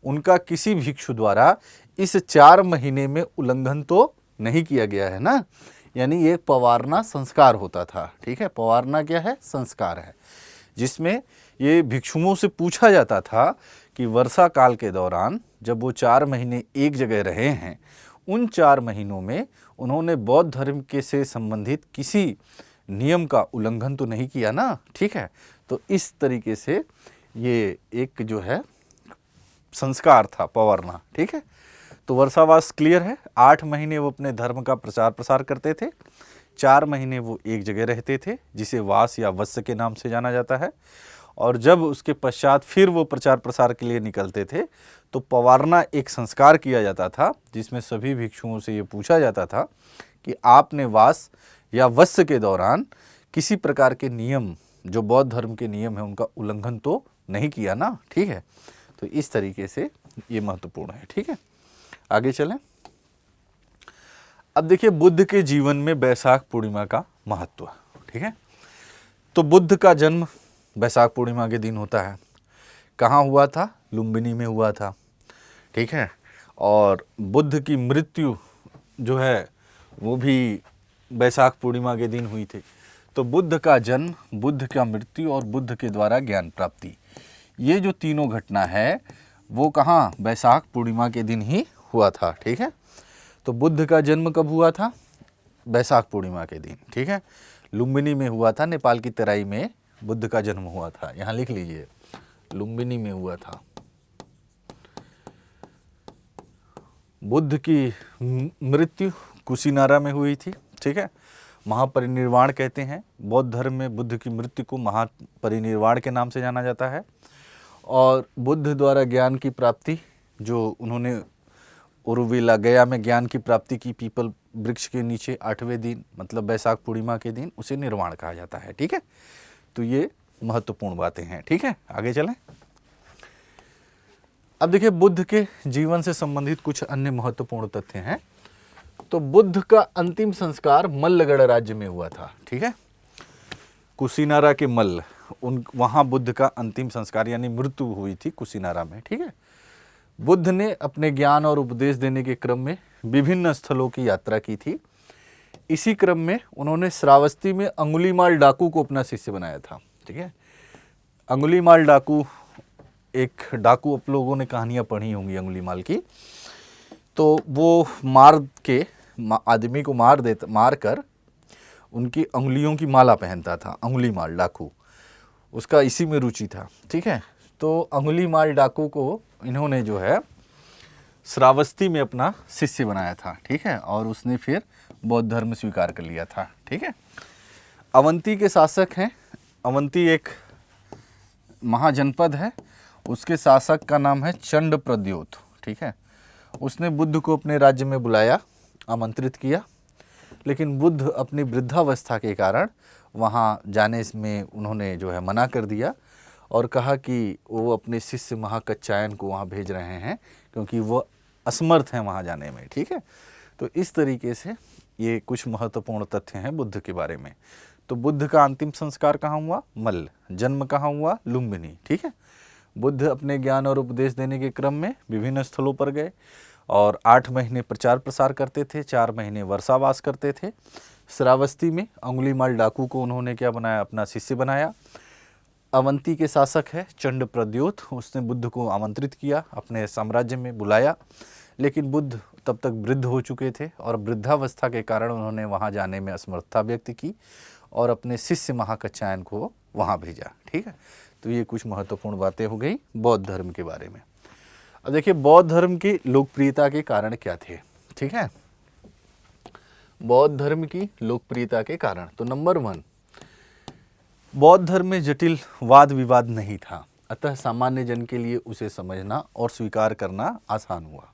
उनका किसी भिक्षु द्वारा इस 4 महीने में उल्लंघन तो नहीं किया गया है ना। यानी ये पवारना संस्कार होता था। ठीक है, पवारना क्या है? संस्कार है, जिसमें ये भिक्षुओं से पूछा जाता था कि वर्षा काल के दौरान जब वो 4 महीने एक जगह रहे हैं, उन 4 महीनों में उन्होंने बौद्ध धर्म के से संबंधित किसी नियम का उल्लंघन तो नहीं किया ना। ठीक है, तो इस तरीके से ये एक जो है संस्कार था, पवारना। ठीक है, तो वर्षावास क्लियर है। 8 महीने वो अपने धर्म का प्रचार प्रसार करते थे, 4 महीने वो एक जगह रहते थे जिसे वास या वत्स के नाम से जाना जाता है। और जब उसके पश्चात फिर वो प्रचार प्रसार के लिए निकलते थे तो पवारना एक संस्कार किया जाता था जिसमें सभी भिक्षुओं से ये पूछा जाता था कि आपने वास या वत्स के दौरान किसी प्रकार के नियम, जो बौद्ध धर्म के नियम है, उनका उल्लंघन तो नहीं किया ना। ठीक है, तो इस तरीके से ये महत्वपूर्ण है। ठीक है, आगे चलें। अब देखिए बुद्ध के जीवन में बैसाख पूर्णिमा का महत्व। ठीक है, तो बुद्ध का जन्म बैसाख पूर्णिमा के दिन होता है। कहाँ हुआ था? लुम्बिनी में हुआ था। ठीक है, और बुद्ध की मृत्यु जो है वो भी बैसाख पूर्णिमा के दिन हुई थी। तो बुद्ध का जन्म, बुद्ध का मृत्यु और बुद्ध के द्वारा ज्ञान प्राप्ति, ये जो तीनों घटना है वो कहाँ? बैसाख पूर्णिमा के दिन ही हुआ था। ठीक है, तो बुद्ध का जन्म कब हुआ था? बैसाख पूर्णिमा के दिन। ठीक है, लुम्बिनी में हुआ था, नेपाल की तराई में बुद्ध का जन्म हुआ था। यहाँ लिख लीजिए, लुम्बिनी में हुआ था। बुद्ध की मृत्यु कुशीनारा में हुई थी। ठीक है, महापरिनिर्वाण कहते हैं। बौद्ध धर्म में बुद्ध की मृत्यु को महापरिनिर्वाण के नाम से जाना जाता है। और बुद्ध द्वारा ज्ञान की प्राप्ति, जो उन्होंने उरुविला गया में ज्ञान की प्राप्ति की पीपल वृक्ष के नीचे 8वें दिन, मतलब बैसाख पूर्णिमा के दिन, उसे निर्वाण कहा जाता है। ठीक है, तो ये महत्वपूर्ण बातें हैं। ठीक है, आगे चलें। अब देखिए बुद्ध के जीवन से संबंधित कुछ अन्य महत्वपूर्ण तथ्य हैं। तो बुद्ध का अंतिम संस्कार मल्लगढ़ राज्य में हुआ था। ठीक है, कुशीनारा के मल्ल, वहाँ बुद्ध का अंतिम संस्कार यानी मृत्यु हुई थी कुशीनारा में। ठीक है, बुद्ध ने अपने ज्ञान और उपदेश देने के क्रम में विभिन्न स्थलों की यात्रा की थी। इसी क्रम में उन्होंने श्रावस्ती में अंगुलीमाल डाकू को अपना शिष्य बनाया था। ठीक है, अंगुलीमाल डाकू एक डाकू, आप लोगों ने कहानियाँ पढ़ी होंगी अंगुलीमाल की। तो वो आदमी को मार कर उनकी अंगुलियों की माला पहनता था। अंगुलीमाल डाकू, उसका इसी में रुचि था। ठीक है, तो अंगुलीमाल डाकू को इन्होंने जो है श्रावस्ती में अपना शिष्य बनाया था। ठीक है, और उसने फिर बौद्ध धर्म स्वीकार कर लिया था। ठीक है, अवंती के शासक हैं। अवंती एक महाजनपद है, उसके शासक का नाम है चंड प्रद्योत। ठीक है, उसने बुद्ध को अपने राज्य में बुलाया, आमंत्रित किया, लेकिन बुद्ध अपनी वृद्धावस्था के कारण वहाँ जाने में उन्होंने जो है मना कर दिया और कहा कि वो अपने शिष्य महाकच्छायन को वहाँ भेज रहे हैं क्योंकि वो असमर्थ हैं वहाँ जाने में। ठीक है, तो इस तरीके से ये कुछ महत्वपूर्ण तथ्य हैं बुद्ध के बारे में। तो बुद्ध का अंतिम संस्कार कहाँ हुआ? मल्ल। जन्म कहाँ हुआ? लुम्बिनी। ठीक है, बुद्ध अपने ज्ञान और उपदेश देने के क्रम में विभिन्न स्थलों पर गए और 8 महीने प्रचार प्रसार करते थे, 4 महीने वर्षावास करते थे। श्रावस्ती में अंगुलीमाल डाकू को उन्होंने क्या बनाया? अपना शिष्य बनाया। अवंती के शासक है चंड प्रद्योत, उसने बुद्ध को आमंत्रित किया, अपने साम्राज्य में बुलाया, लेकिन बुद्ध तब तक वृद्ध हो चुके थे और वृद्धावस्था के कारण उन्होंने वहाँ जाने में असमर्थता व्यक्त की और अपने शिष्य महाकच्छायन को वहाँ भेजा। ठीक है, तो ये कुछ महत्वपूर्ण बातें हो गई बौद्ध धर्म के बारे में। अब देखिए बौद्ध धर्म की लोकप्रियता के कारण क्या थे। ठीक है, बौद्ध धर्म की लोकप्रियता के कारण, तो नंबर 1, बौद्ध धर्म में जटिल वाद विवाद नहीं था, अतः सामान्य जन के लिए उसे समझना और स्वीकार करना आसान हुआ।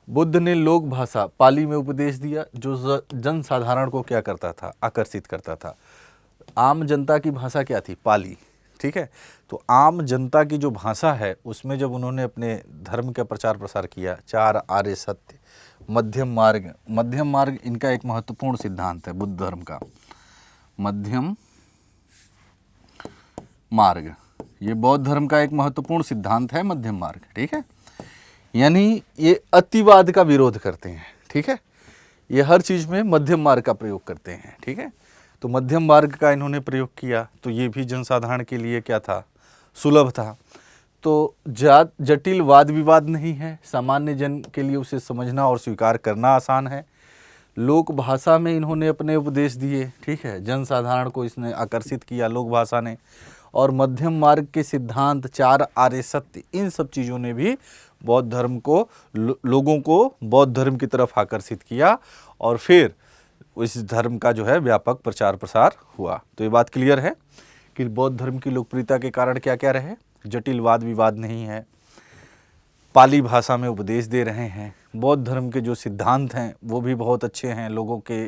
बुद्ध ने लोक भाषा पाली में उपदेश दिया, जो जन साधारण को क्या करता था? आकर्षित करता था। आम जनता की भाषा क्या थी? पाली। ठीक है, तो आम जनता की जो भाषा है उसमें जब उन्होंने अपने धर्म का प्रचार प्रसार किया, 4 आर्य सत्य, मध्यम मार्ग इनका एक महत्वपूर्ण सिद्धांत है बुद्ध धर्म का। मध्यम मार्ग, ये बौद्ध धर्म का एक महत्वपूर्ण सिद्धांत है, मध्यम मार्ग। ठीक है, यानी ये अतिवाद का विरोध करते हैं। ठीक है, ये हर चीज़ में मध्यम मार्ग का प्रयोग करते हैं। ठीक है, तो मध्यम मार्ग का इन्होंने प्रयोग किया, तो ये भी जनसाधारण के लिए क्या था? सुलभ था। तो जटिल वाद विवाद नहीं है, सामान्य जन के लिए उसे समझना और स्वीकार करना आसान है। लोक भाषा में इन्होंने अपने उपदेश दिए। ठीक है, जनसाधारण को इसने आकर्षित किया लोक भाषा ने। और मध्यम मार्ग के सिद्धांत, 4 आर्य सत्य, इन सब चीज़ों ने भी बौद्ध धर्म को लोगों को बौद्ध धर्म की तरफ आकर्षित किया और फिर इस धर्म का जो है व्यापक प्रचार प्रसार हुआ। तो ये बात क्लियर है कि बौद्ध धर्म की लोकप्रियता के कारण क्या क्या रहे, जटिल वाद विवाद नहीं है, पाली भाषा में उपदेश दे रहे हैं, बौद्ध धर्म के जो सिद्धांत हैं वो भी बहुत अच्छे हैं, लोगों के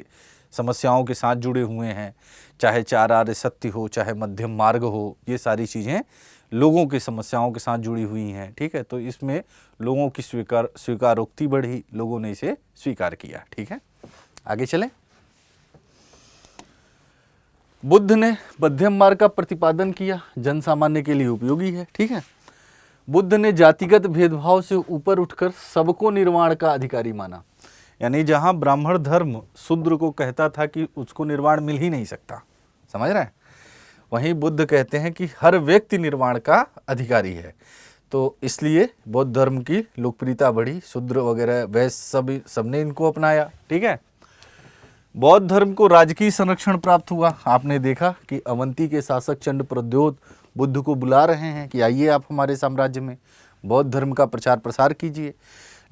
समस्याओं के साथ जुड़े हुए हैं, चाहे चार आर्य सत्य हो, चाहे मध्यम मार्ग हो, ये सारी चीज़ें लोगों की समस्याओं के साथ जुड़ी हुई हैं। ठीक है, तो इसमें लोगों की स्वीकारोक्ति बढ़ी, लोगों ने इसे स्वीकार किया। ठीक है, आगे चलें। बुद्ध ने मध्यम मार्ग का प्रतिपादन किया, जन सामान्य के लिए उपयोगी है। ठीक है, बुद्ध ने जातिगत भेदभाव से ऊपर उठकर सबको निर्वाण का अधिकारी माना, यानी जहां ब्राह्मण धर्म शूद्र को कहता था कि उसको निर्वाण मिल ही नहीं सकता, समझ रहे हैं, वहीं बुद्ध कहते हैं कि हर व्यक्ति निर्वाण का अधिकारी है। तो इसलिए बौद्ध धर्म की लोकप्रियता बढ़ी, शूद्र वगैरह वैश्य सबने इनको अपनाया। ठीक है, बौद्ध धर्म को राजकीय संरक्षण प्राप्त हुआ। आपने देखा कि अवंती के शासक चंड प्रद्योत बुद्ध को बुला रहे हैं कि आइए आप हमारे साम्राज्य में बौद्ध धर्म का प्रचार प्रसार कीजिए,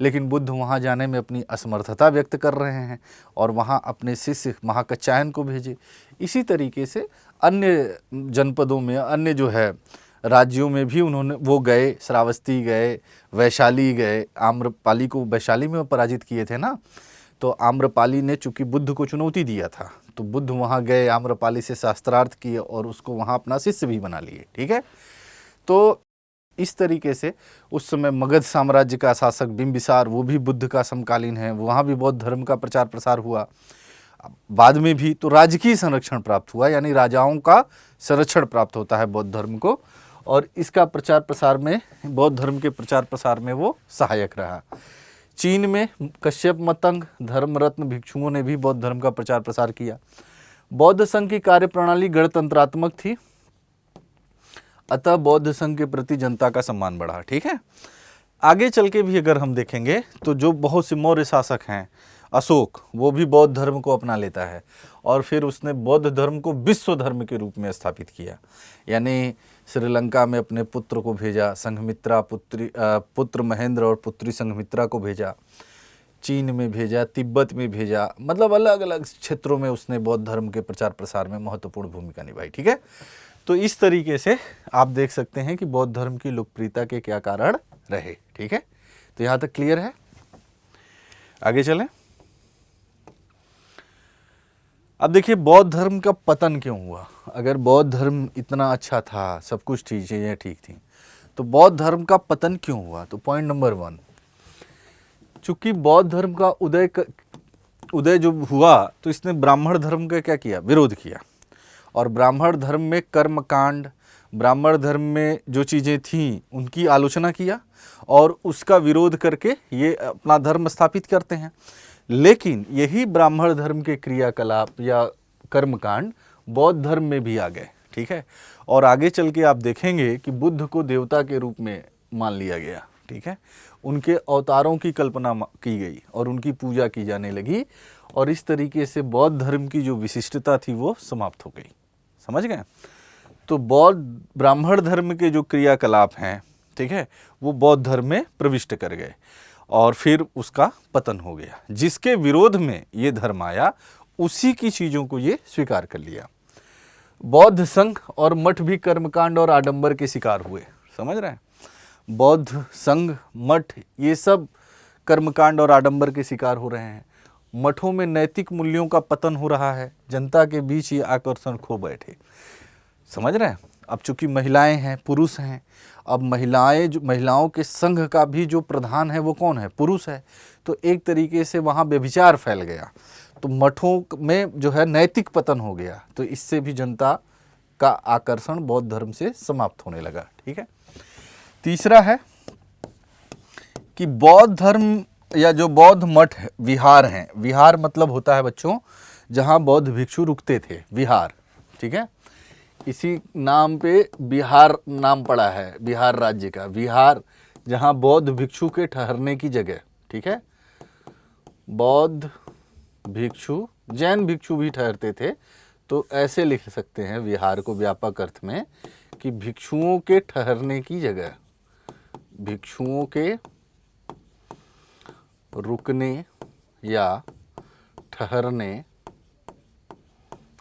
लेकिन बुद्ध वहां जाने में अपनी असमर्थता व्यक्त कर रहे हैं और वहां अपने शिष्य महाकच्छायन को भेजे। इसी तरीके से अन्य जनपदों में, अन्य जो है राज्यों में भी उन्होंने वो गए, श्रावस्ती गए, वैशाली गए, आम्रपाली को वैशाली में पराजित किए थे ना, तो आम्रपाली ने चूंकि बुद्ध को चुनौती दिया था, तो बुद्ध वहाँ गए, आम्रपाली से शास्त्रार्थ किए और उसको वहाँ अपना शिष्य भी बना लिए। ठीक है, तो इस तरीके से उस समय मगध साम्राज्य का शासक बिंबिसार, वो भी बुद्ध का समकालीन है, वहाँ भी बौद्ध धर्म का प्रचार प्रसार हुआ। बाद में भी तो राजकीय संरक्षण प्राप्त हुआ, यानी राजाओं का संरक्षण प्राप्त होता है बौद्ध धर्म को, और इसका प्रचार प्रसार में, बौद्ध धर्म के प्रचार प्रसार में वो सहायक रहा। चीन में कश्यप मतंग धर्मरत्न भिक्षुओं ने भी बौद्ध धर्म का प्रचार प्रसार किया। बौद्ध संघ की कार्यप्रणाली गणतंत्रात्मक थी, अतः बौद्ध संघ के प्रति जनता का सम्मान बढ़ा। ठीक है, आगे चल के भी अगर हम देखेंगे तो जो बहुत से मौर्य शासक हैं, अशोक, वो भी बौद्ध धर्म को अपना लेता है और फिर उसने बौद्ध धर्म को विश्व धर्म के रूप में स्थापित किया। यानी श्रीलंका में अपने पुत्र को भेजा, संघमित्रा पुत्र महेंद्र और पुत्री संघमित्रा को भेजा, चीन में भेजा, तिब्बत में भेजा, मतलब अलग अलग क्षेत्रों में उसने बौद्ध धर्म के प्रचार प्रसार में महत्वपूर्ण भूमिका निभाई। ठीक है, तो इस तरीके से आप देख सकते हैं कि बौद्ध धर्म की लोकप्रियता के क्या कारण रहे। ठीक है, तो यहाँ तक क्लियर है, आगे चलें। अब देखिए बौद्ध धर्म का पतन क्यों हुआ। अगर बौद्ध धर्म इतना अच्छा था, सब कुछ चीज़ें ठीक थी, तो बौद्ध धर्म का पतन क्यों हुआ। तो पॉइंट नंबर 1, चूंकि बौद्ध धर्म का उदय जो हुआ, तो इसने ब्राह्मण धर्म का क्या किया, विरोध किया, और ब्राह्मण धर्म में कर्मकांड, ब्राह्मण धर्म में जो चीज़ें थीं उनकी आलोचना किया और उसका विरोध करके ये अपना धर्म स्थापित करते हैं। लेकिन यही ब्राह्मण धर्म के क्रियाकलाप या कर्मकांड बौद्ध धर्म में भी आ गए। ठीक है, और आगे चल के आप देखेंगे कि बुद्ध को देवता के रूप में मान लिया गया। ठीक है, उनके अवतारों की कल्पना की गई और उनकी पूजा की जाने लगी, और इस तरीके से बौद्ध धर्म की जो विशिष्टता थी वो समाप्त हो गई। समझ गए। तो बौद्ध ब्राह्मण धर्म के जो क्रियाकलाप हैं, ठीक है, वो बौद्ध धर्म में प्रविष्ट कर गए और फिर उसका पतन हो गया। जिसके विरोध में ये धर्म आया, उसी की चीज़ों को ये स्वीकार कर लिया। बौद्ध संघ और मठ भी कर्मकांड और आडंबर के शिकार हुए। समझ रहे हैं, बौद्ध संघ, मठ, ये सब कर्मकांड और आडंबर के शिकार हो रहे हैं। मठों में नैतिक मूल्यों का पतन हो रहा है, जनता के बीच ये आकर्षण खो बैठे। समझ रहे हैं। अब चूंकि महिलाएं हैं, पुरुष हैं, अब महिलाओं के संघ का भी जो प्रधान है वो कौन है, पुरुष है, तो एक तरीके से वहाँ व्यभिचार फैल गया। तो मठों में जो है नैतिक पतन हो गया, तो इससे भी जनता का आकर्षण बौद्ध धर्म से समाप्त होने लगा। ठीक है। तीसरा है कि बौद्ध धर्म या जो बौद्ध मठ विहार हैं, विहार मतलब होता है बच्चों जहाँ बौद्ध भिक्षु रुकते थे, विहार। ठीक है, इसी नाम पे बिहार नाम पड़ा है, बिहार राज्य का विहार, जहाँ बौद्ध भिक्षु के ठहरने की जगह। ठीक है, बौद्ध भिक्षु, जैन भिक्षु भी ठहरते थे, तो ऐसे लिख सकते हैं विहार को व्यापक अर्थ में कि भिक्षुओं के ठहरने की जगह, भिक्षुओं के रुकने या ठहरने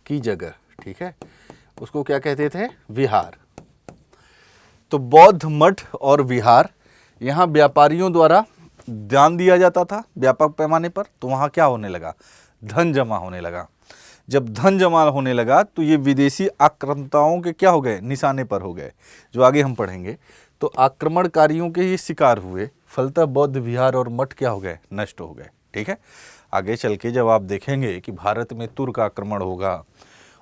की जगह, ठीक है, उसको क्या कहते थे? विहार। तो बौद्ध मठ और विहार, यहाँ व्यापारियों द्वारा दान दिया जाता था व्यापक पैमाने पर। तो वहाँ क्या होने लगा? धन जमा होने लगा। जब धन जमा होने लगा तो ये विदेशी आक्रांताओं के क्या हो गए? निशाने पर हो गए, जो आगे हम पढ़ेंगे। तो आक्रमणकारियों के ये शिकार हुए, फलतः बौद्ध विहार और मठ क्या हो गए? नष्ट हो गए, ठीक है। आगे चल के जब आप देखेंगे कि भारत में तुर्क आक्रमण होगा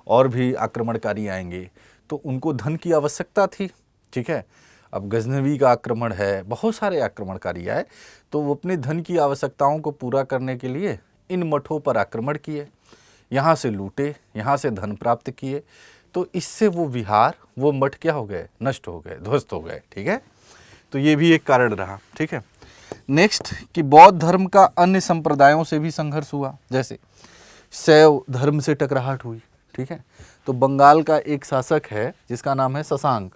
और भी आक्रमणकारी आएंगे, तो उनको धन की आवश्यकता थी, ठीक है। अब गजनवी का आक्रमण है, बहुत सारे आक्रमणकारी आए, तो वो अपने धन की आवश्यकताओं को पूरा करने के लिए इन मठों पर आक्रमण किए, यहाँ से लूटे, यहाँ से धन प्राप्त किए। तो इससे वो विहार, वो मठ क्या हो गए? नष्ट हो गए, ध्वस्त हो गए, ठीक है। तो ये भी एक कारण रहा, ठीक है। नेक्स्ट कि बौद्ध धर्म का अन्य संप्रदायों से भी संघर्ष हुआ, जैसे शैव धर्म से टकराहट हुई, ठीक है। तो बंगाल का एक शासक है जिसका नाम है शशांक,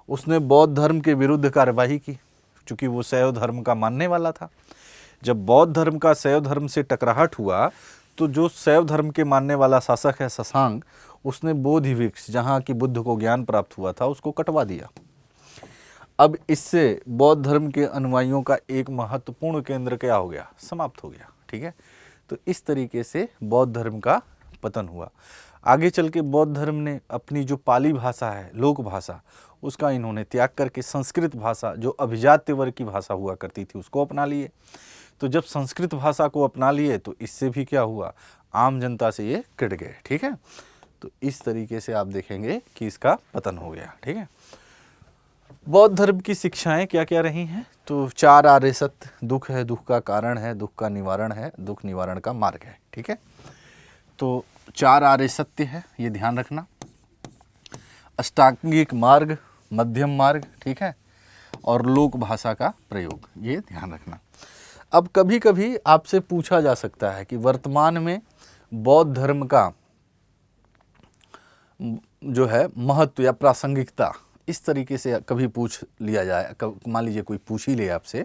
उसने बौद्ध धर्म के विरुद्ध कार्यवाही की, चूँकि वो शैव धर्म का मानने वाला था। जब बौद्ध धर्म का शैव धर्म से टकराहट हुआ, तो जो शैव धर्म के मानने वाला शासक है शशांक, उसने बोधि वृक्ष जहाँ की बुद्ध को ज्ञान प्राप्त हुआ था उसको कटवा दिया। अब इससे बौद्ध धर्म के अनुयायियों का एक महत्वपूर्ण केंद्र क्या हो गया? समाप्त हो गया, ठीक है। तो इस तरीके से बौद्ध धर्म का पतन हुआ। आगे चल के बौद्ध धर्म ने अपनी जो पाली भाषा है, लोक भाषा, उसका इन्होंने त्याग करके संस्कृत भाषा, जो अभिजात्य वर्ग की भाषा हुआ करती थी, उसको अपना लिए। तो जब संस्कृत भाषा को अपना लिए तो इससे भी क्या हुआ? आम जनता से ये कट गए, ठीक है। तो इस तरीके से आप देखेंगे कि इसका पतन हो गया, ठीक है। बौद्ध धर्म की शिक्षाएं क्या क्या रही हैं? तो 4 आर्य सत्य, दुख है, दुख का कारण है, दुख का निवारण है, दुख निवारण का मार्ग है, ठीक है। तो 4 आर्य सत्य है, ये ध्यान रखना। अष्टांगिक मार्ग, मध्यम मार्ग, ठीक है, और लोक भाषा का प्रयोग, ये ध्यान रखना। अब कभी कभी आपसे पूछा जा सकता है कि वर्तमान में बौद्ध धर्म का जो है महत्व या प्रासंगिकता, इस तरीके से कभी पूछ लिया जाए, मान लीजिए कोई पूछ ही ले आपसे,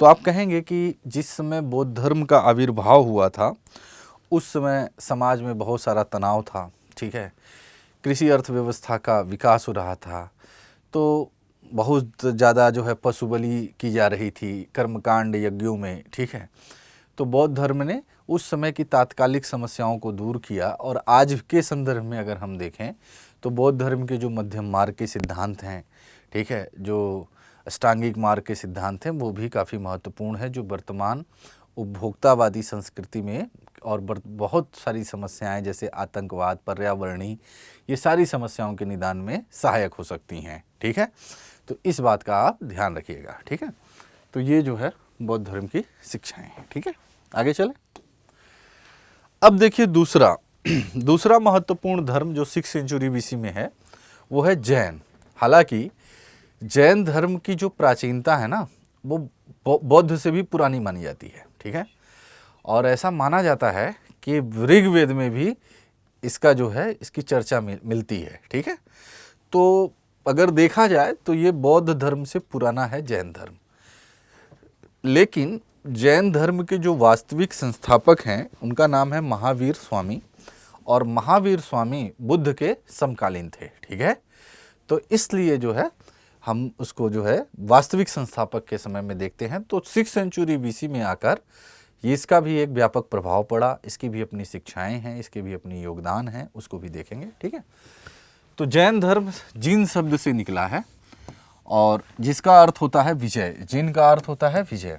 तो आप कहेंगे कि जिस समय बौद्ध धर्म का आविर्भाव हुआ था उस समय समाज में बहुत सारा तनाव था, ठीक है। कृषि अर्थव्यवस्था का विकास हो रहा था, तो बहुत ज़्यादा जो है पशु बलि की जा रही थी कर्मकांड यज्ञों में, ठीक है। तो बौद्ध धर्म ने उस समय की तात्कालिक समस्याओं को दूर किया। और आज के संदर्भ में अगर हम देखें तो बौद्ध धर्म के जो मध्यम मार्ग के सिद्धांत हैं, ठीक है, जो अष्टांगिक मार्ग के सिद्धांत हैं, वो भी काफ़ी महत्वपूर्ण है, जो वर्तमान उपभोक्तावादी संस्कृति में और बहुत सारी समस्याएं जैसे आतंकवाद, पर्यावरणीय, ये सारी समस्याओं के निदान में सहायक हो सकती हैं, ठीक है। तो इस बात का आप ध्यान रखिएगा, ठीक है। तो ये जो है बौद्ध धर्म की शिक्षाएं हैं, ठीक है। आगे चले। अब देखिए दूसरा महत्वपूर्ण धर्म जो 6th सेंचुरी BC में है वो है जैन। हालांकि जैन धर्म की जो प्राचीनता है ना, वो बौद्ध से भी पुरानी मानी जाती है, ठीक है। और ऐसा माना जाता है कि ऋग्वेद में भी इसका जो है इसकी चर्चा मिलती है, ठीक है। तो अगर देखा जाए तो ये बौद्ध धर्म से पुराना है जैन धर्म। लेकिन जैन धर्म के जो वास्तविक संस्थापक हैं उनका नाम है महावीर स्वामी, और महावीर स्वामी बुद्ध के समकालीन थे, ठीक है। तो इसलिए जो है हम उसको जो है वास्तविक संस्थापक के समय में देखते हैं। तो 6th सेंचुरी BC में आकर ये इसका भी एक व्यापक प्रभाव पड़ा, इसकी भी अपनी शिक्षाएं हैं, इसके भी अपनी योगदान हैं, उसको भी देखेंगे, ठीक है। तो जैन धर्म जिन शब्द से निकला है और जिसका अर्थ होता है विजय। जिन का अर्थ होता है विजय,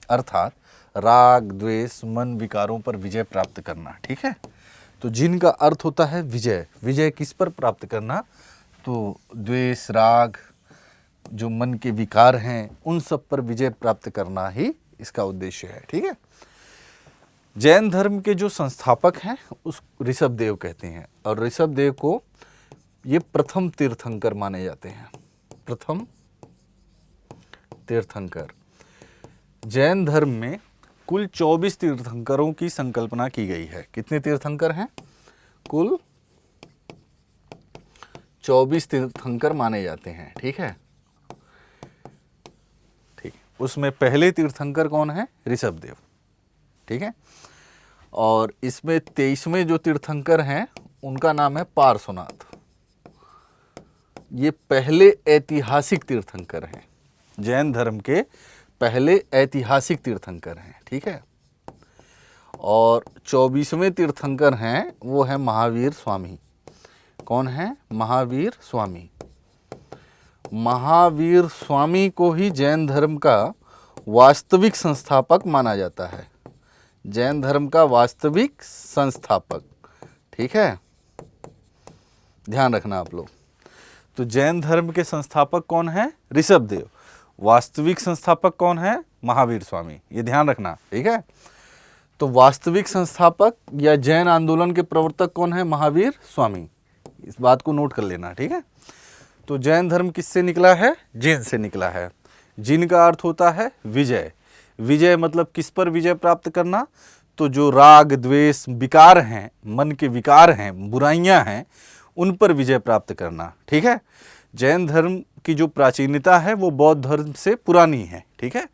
अर्थात राग द्वेष मन विकारों पर विजय प्राप्त करना, ठीक है। तो जिन का अर्थ होता है विजय। विजय किस पर प्राप्त करना? तो द्वेष राग जो मन के विकार हैं उन सब पर विजय प्राप्त करना ही इसका उद्देश्य है, ठीक है। जैन धर्म के जो संस्थापक हैं उस ऋषभदेव कहते हैं, और ऋषभदेव को ये प्रथम तीर्थंकर माने जाते हैं। प्रथम तीर्थंकर। जैन धर्म में कुल 24 तीर्थंकरों की संकल्पना की गई है। कितने तीर्थंकर हैं? कुल 24 तीर्थंकर माने जाते हैं, ठीक है। ठीक, उसमें पहले तीर्थंकर कौन है? ऋषभदेव, ठीक है। और इसमें 23वें जो तीर्थंकर हैं उनका नाम है पार्श्वनाथ। ये पहले ऐतिहासिक तीर्थंकर हैं, जैन धर्म के पहले ऐतिहासिक तीर्थंकर हैं, ठीक है। और 24वें तीर्थंकर हैं वो है महावीर स्वामी। कौन है? महावीर स्वामी। महावीर स्वामी को ही जैन धर्म का वास्तविक संस्थापक माना जाता है, जैन धर्म का वास्तविक संस्थापक, ठीक है, ध्यान रखना आप लोग। तो जैन धर्म के संस्थापक कौन है? ऋषभदेव। वास्तविक संस्थापक कौन है? महावीर स्वामी। ये ध्यान रखना, ठीक है। तो वास्तविक संस्थापक या जैन आंदोलन के प्रवर्तक कौन है? महावीर स्वामी। इस बात को नोट कर लेना, ठीक है। तो जैन धर्म किससे निकला है? जिन से निकला है। जिन का अर्थ होता है विजय। विजय मतलब किस पर विजय प्राप्त करना? तो जो राग द्वेष विकार हैं, मन के विकार हैं, बुराइयां हैं, उन पर विजय प्राप्त करना, ठीक है। जैन धर्म की जो प्राचीनता है वो बौद्ध धर्म से पुरानी है, ठीक है,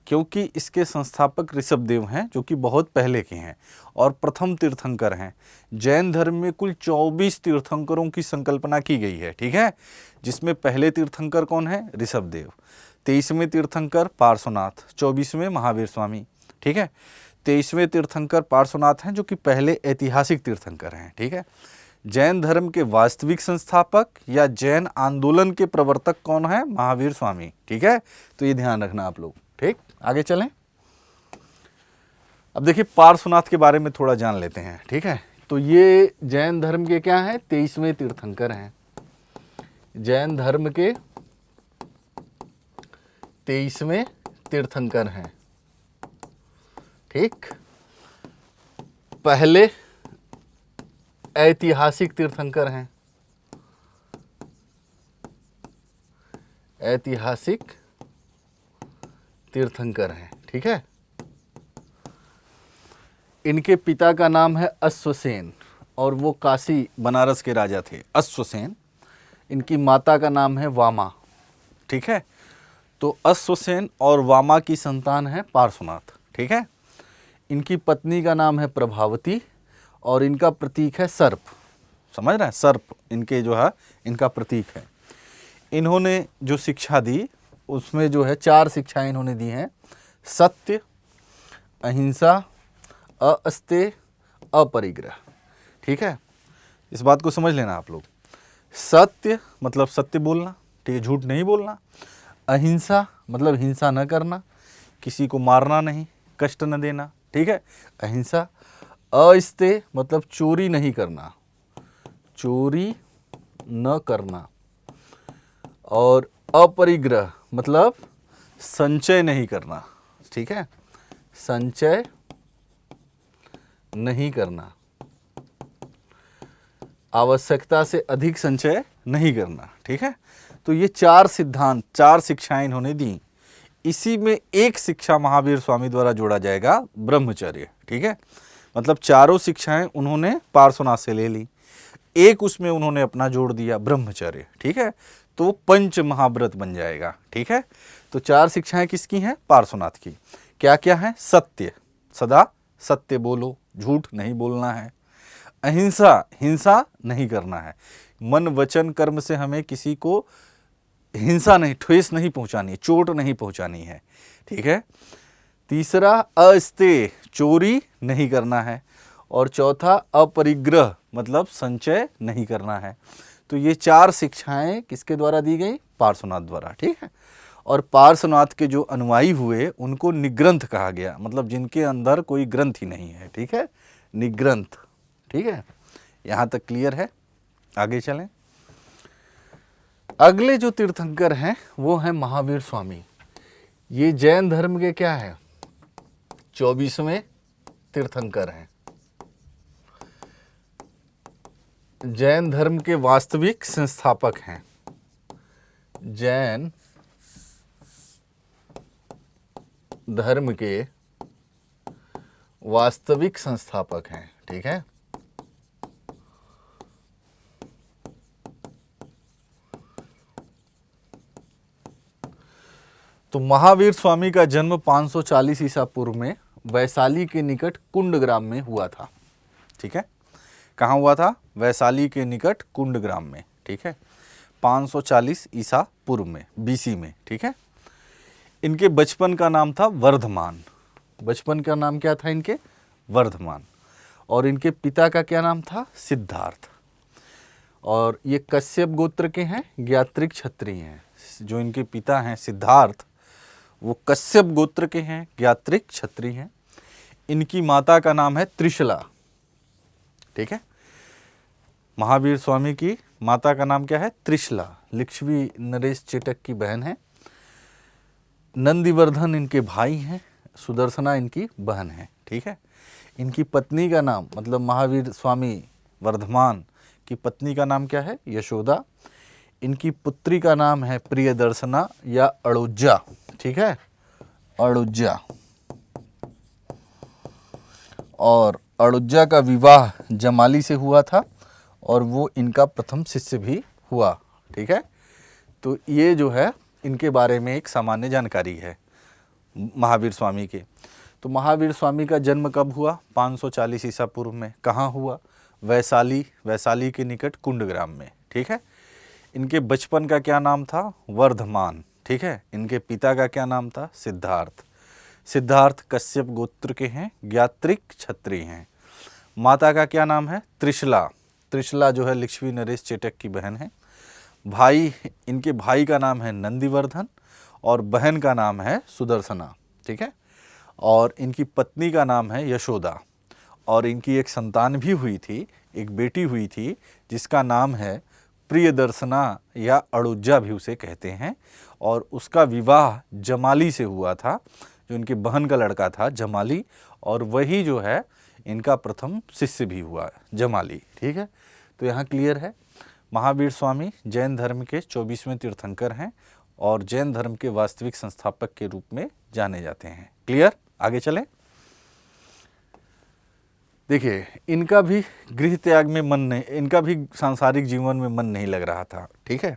क्योंकि इसके संस्थापक ऋषभदेव हैं जो कि बहुत पहले के हैं और प्रथम तीर्थंकर हैं। जैन धर्म में कुल 24 तीर्थंकरों की संकल्पना की गई है, ठीक है, जिसमें पहले तीर्थंकर कौन है? ऋषभदेव। 23वें तीर्थंकर पार्श्वनाथ, 24वें महावीर स्वामी, ठीक है। 23वें तीर्थंकर पार्श्वनाथ हैं जो कि पहले ऐतिहासिक तीर्थंकर हैं, ठीक है। जैन धर्म के वास्तविक संस्थापक या जैन आंदोलन के प्रवर्तक कौन है? महावीर स्वामी, ठीक है। तो ये ध्यान रखना आप लोग, ठीक। आगे चलें। अब देखिए पार्श्वनाथ के बारे में थोड़ा जान लेते हैं, ठीक है। तो ये जैन धर्म के क्या हैं? 23वें तीर्थंकर हैं। जैन धर्म के 23वें तीर्थंकर हैं, ठीक। पहले ऐतिहासिक तीर्थंकर हैं, ऐतिहासिक तीर्थंकर हैं, ठीक है। इनके पिता का नाम है अश्वसेन और वो काशी बनारस के राजा थे, अश्वसेन। इनकी माता का नाम है वामा, ठीक है। तो अश्वसेन और वामा की संतान है पार्श्वनाथ, ठीक है। इनकी पत्नी का नाम है प्रभावती और इनका प्रतीक है सर्प। समझ रहे हैं? सर्प इनके जो है इनका प्रतीक है। इन्होंने जो शिक्षा दी उसमें जो है 4 शिक्षाएं इन्होंने दी हैं: सत्य, अहिंसा, अस्तेय, अपरिग्रह, ठीक है। इस बात को समझ लेना आप लोग। सत्य मतलब सत्य बोलना, ठीक है, झूठ नहीं बोलना। अहिंसा मतलब हिंसा न करना, किसी को मारना नहीं, कष्ट न देना, ठीक है, अहिंसा। अस्तेय मतलब चोरी नहीं करना, चोरी न करना। और अपरिग्रह मतलब संचय नहीं करना, ठीक है, संचय नहीं करना, आवश्यकता से अधिक संचय नहीं करना, ठीक है। तो ये 4 सिद्धांत, 4 शिक्षाएं इन्होंने दी। इसी में एक शिक्षा महावीर स्वामी द्वारा जोड़ा जाएगा, ब्रह्मचर्य, ठीक है। मतलब चारों शिक्षाएं उन्होंने पार्श्वनाथ से ले ली, एक उसमें उन्होंने अपना जोड़ दिया, ब्रह्मचर्य, ठीक है। तो पंच महाव्रत बन जाएगा, ठीक है। तो 4 शिक्षाएं किसकी हैं? पार्श्वनाथ की। क्या क्या है? सत्य, सदा सत्य बोलो, झूठ नहीं बोलना है। अहिंसा, हिंसा नहीं करना है। मन वचन कर्म से हमें किसी को हिंसा नहीं, ठेस नहीं पहुंचानी, चोट नहीं पहुंचानी है, ठीक है। तीसरा अस्तेय, चोरी नहीं करना है। और चौथा अपरिग्रह मतलब संचय नहीं करना है। तो ये 4 शिक्षाएं किसके द्वारा दी गई? पार्श्वनाथ द्वारा, ठीक है। और पार्श्वनाथ के जो अनुयायी हुए उनको निग्रंथ कहा गया, मतलब जिनके अंदर कोई ग्रंथ ही नहीं है, ठीक है, निग्रंथ, ठीक है। यहाँ तक क्लियर है? आगे चलें। अगले जो तीर्थंकर हैं वो हैं महावीर स्वामी। ये जैन धर्म के क्या है? 24वें तीर्थंकर हैं। जैन धर्म के वास्तविक संस्थापक हैं, जैन धर्म के वास्तविक संस्थापक हैं, ठीक है। तो महावीर स्वामी का जन्म 540 ईसा पूर्व में वैशाली के निकट कुंड ग्राम में हुआ था, ठीक है। कहाँ हुआ था? वैशाली के निकट कुंडग्राम में, ठीक है, 540 ईसा पूर्व में, बीसी में, ठीक है। इनके बचपन का नाम था वर्धमान। बचपन का नाम क्या था इनके? वर्धमान। और इनके पिता का क्या नाम था? सिद्धार्थ। और ये कश्यप गोत्र के हैं, ज्ञात्रिक क्षत्रिय हैं। जो इनके पिता हैं सिद्धार्थ, वो कश्यप गोत्र के हैं, ज्ञात्रिक क्षत्रिय हैं। इनकी माता का नाम है त्रिशला, ठीक है। महावीर स्वामी की माता का नाम क्या है? त्रिशला। लिच्छवी नरेश चेटक की बहन है। नंदिवर्धन इनके भाई हैं, सुदर्शना इनकी बहन है, ठीक है। इनकी पत्नी का नाम, मतलब महावीर स्वामी वर्धमान की पत्नी का नाम क्या है? यशोदा। इनकी पुत्री का नाम है प्रियदर्शना या अड़ुज्जा, ठीक है, अड़ुज्जा। और अड़ुज्जा का विवाह जमाली से हुआ था और वो इनका प्रथम शिष्य भी हुआ, ठीक है। तो ये जो है इनके बारे में एक सामान्य जानकारी है महावीर स्वामी के। तो महावीर स्वामी का जन्म कब हुआ? 540 ईसा पूर्व में। कहाँ हुआ? वैशाली के निकट कुंडग्राम में, ठीक है। इनके बचपन का क्या नाम था? वर्धमान, ठीक है। इनके पिता का क्या नाम था? सिद्धार्थ। सिद्धार्थ कश्यप गोत्र के हैं, ज्ञात्रिक क्षत्रिय हैं। माता का क्या नाम है? त्रिशला। त्रिशला जो है लिच्छवी नरेश चेटक की बहन है। भाई, इनके भाई का नाम है नंदिवर्धन और बहन का नाम है सुदर्शना, ठीक है। और इनकी पत्नी का नाम है यशोदा। और इनकी एक संतान भी हुई थी, एक बेटी हुई थी जिसका नाम है प्रियदर्शना या अड़ुज्जा भी उसे कहते हैं। और उसका विवाह जमाली से हुआ था, जो इनकी बहन का लड़का था जमाली, और वही जो है इनका प्रथम शिष्य भी हुआ जमाली, ठीक है। तो यहाँ क्लियर है। महावीर स्वामी जैन धर्म के 24वें तीर्थंकर हैं और जैन धर्म के वास्तविक संस्थापक के रूप में जाने जाते हैं। क्लियर? आगे चलें। देखिए, इनका भी गृह त्याग में मन नहीं, इनका भी सांसारिक जीवन में मन नहीं लग रहा था, ठीक है।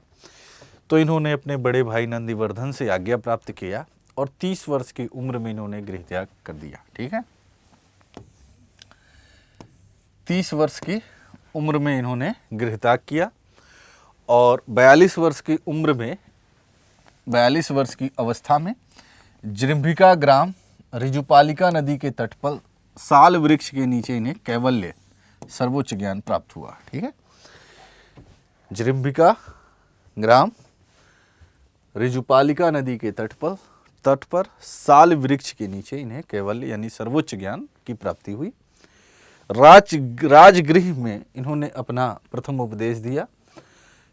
तो इन्होंने अपने बड़े भाई नंदिवर्धन से आज्ञा प्राप्त किया और 30 वर्ष की उम्र में इन्होंने गृह त्याग कर दिया, ठीक है। 30 वर्ष की उम्र में इन्होंने गृह त्याग किया और 42 वर्ष की उम्र में, 42 वर्ष की अवस्था में जृंभिका ग्राम ऋजुपालिका नदी के तट पर साल वृक्ष के नीचे इन्हें कैवल्य सर्वोच्च ज्ञान प्राप्त हुआ, ठीक है। जृंभिका ग्राम ऋजुपालिका नदी के तट पर साल वृक्ष के नीचे इन्हें कैवल्य यानी सर्वोच्च ज्ञान की प्राप्ति हुई। राजगृह में इन्होंने अपना प्रथम उपदेश दिया।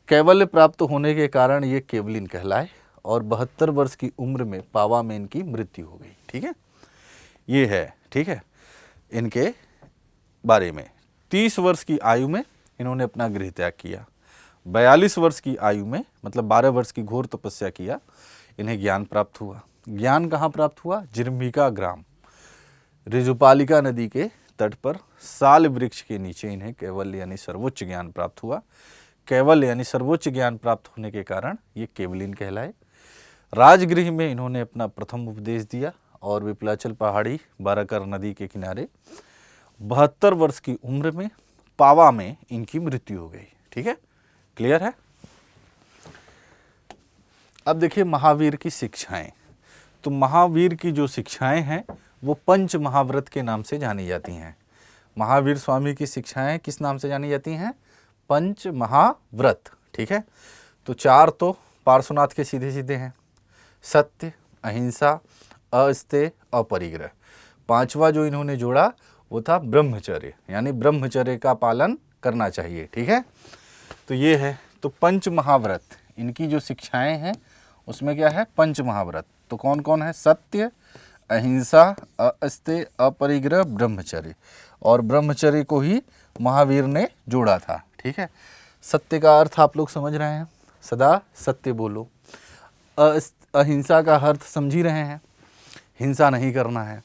कैवल्य प्राप्त होने के कारण ये केवलिन कहलाए और 72 वर्ष की उम्र में पावा में इनकी मृत्यु हो गई, ठीक है। ये है, ठीक है, इनके बारे में। 30 वर्ष की आयु में इन्होंने अपना गृह त्याग किया। 42 वर्ष की आयु में, मतलब 12 वर्ष की घोर तपस्या किया, इन्हें ज्ञान प्राप्त हुआ। ज्ञान कहाँ प्राप्त हुआ? जृंभिका ग्राम ऋजुपालिका नदी के तट पर साल वृक्ष के नीचे इन्हें कैवल्य यानी सर्वोच्च ज्ञान प्राप्त हुआ। कैवल्य यानी सर्वोच्च ज्ञान प्राप्त होने के कारण ये केवलिन कहलाए। राजगृह में इन्होंने अपना प्रथम उपदेश दिया और विपलाचल पहाड़ी बाराकर नदी के किनारे 72 वर्ष की उम्र में पावा में इनकी मृत्यु हो गई, ठीक है। क्लियर है? अब देखिए महावीर की शिक्षाएं। तो महावीर की जो शिक्षाएं हैं वो पंच महाव्रत के नाम से जानी जाती हैं। महावीर स्वामी की शिक्षाएं किस नाम से जानी जाती हैं? पंच महाव्रत, ठीक है। तो 4 तो पार्श्वनाथ के सीधे सीधे हैं, सत्य, अहिंसा, अस्तेय, अपरिग्रह। 5वां जो इन्होंने जोड़ा वो था ब्रह्मचर्य, यानी ब्रह्मचर्य का पालन करना चाहिए, ठीक है। तो ये है, तो पंच महाव्रत इनकी जो शिक्षाएं हैं उसमें क्या है? पंच महाव्रत। तो कौन कौन है? सत्य, अहिंसा, अस्तेय, अपरिग्रह, ब्रह्मचर्य। और ब्रह्मचर्य को ही महावीर ने जोड़ा था, ठीक है। सत्य का अर्थ आप लोग समझ रहे हैं, सदा सत्य बोलो। अहिंसा का अर्थ समझ ही रहे हैं, हिंसा नहीं करना है।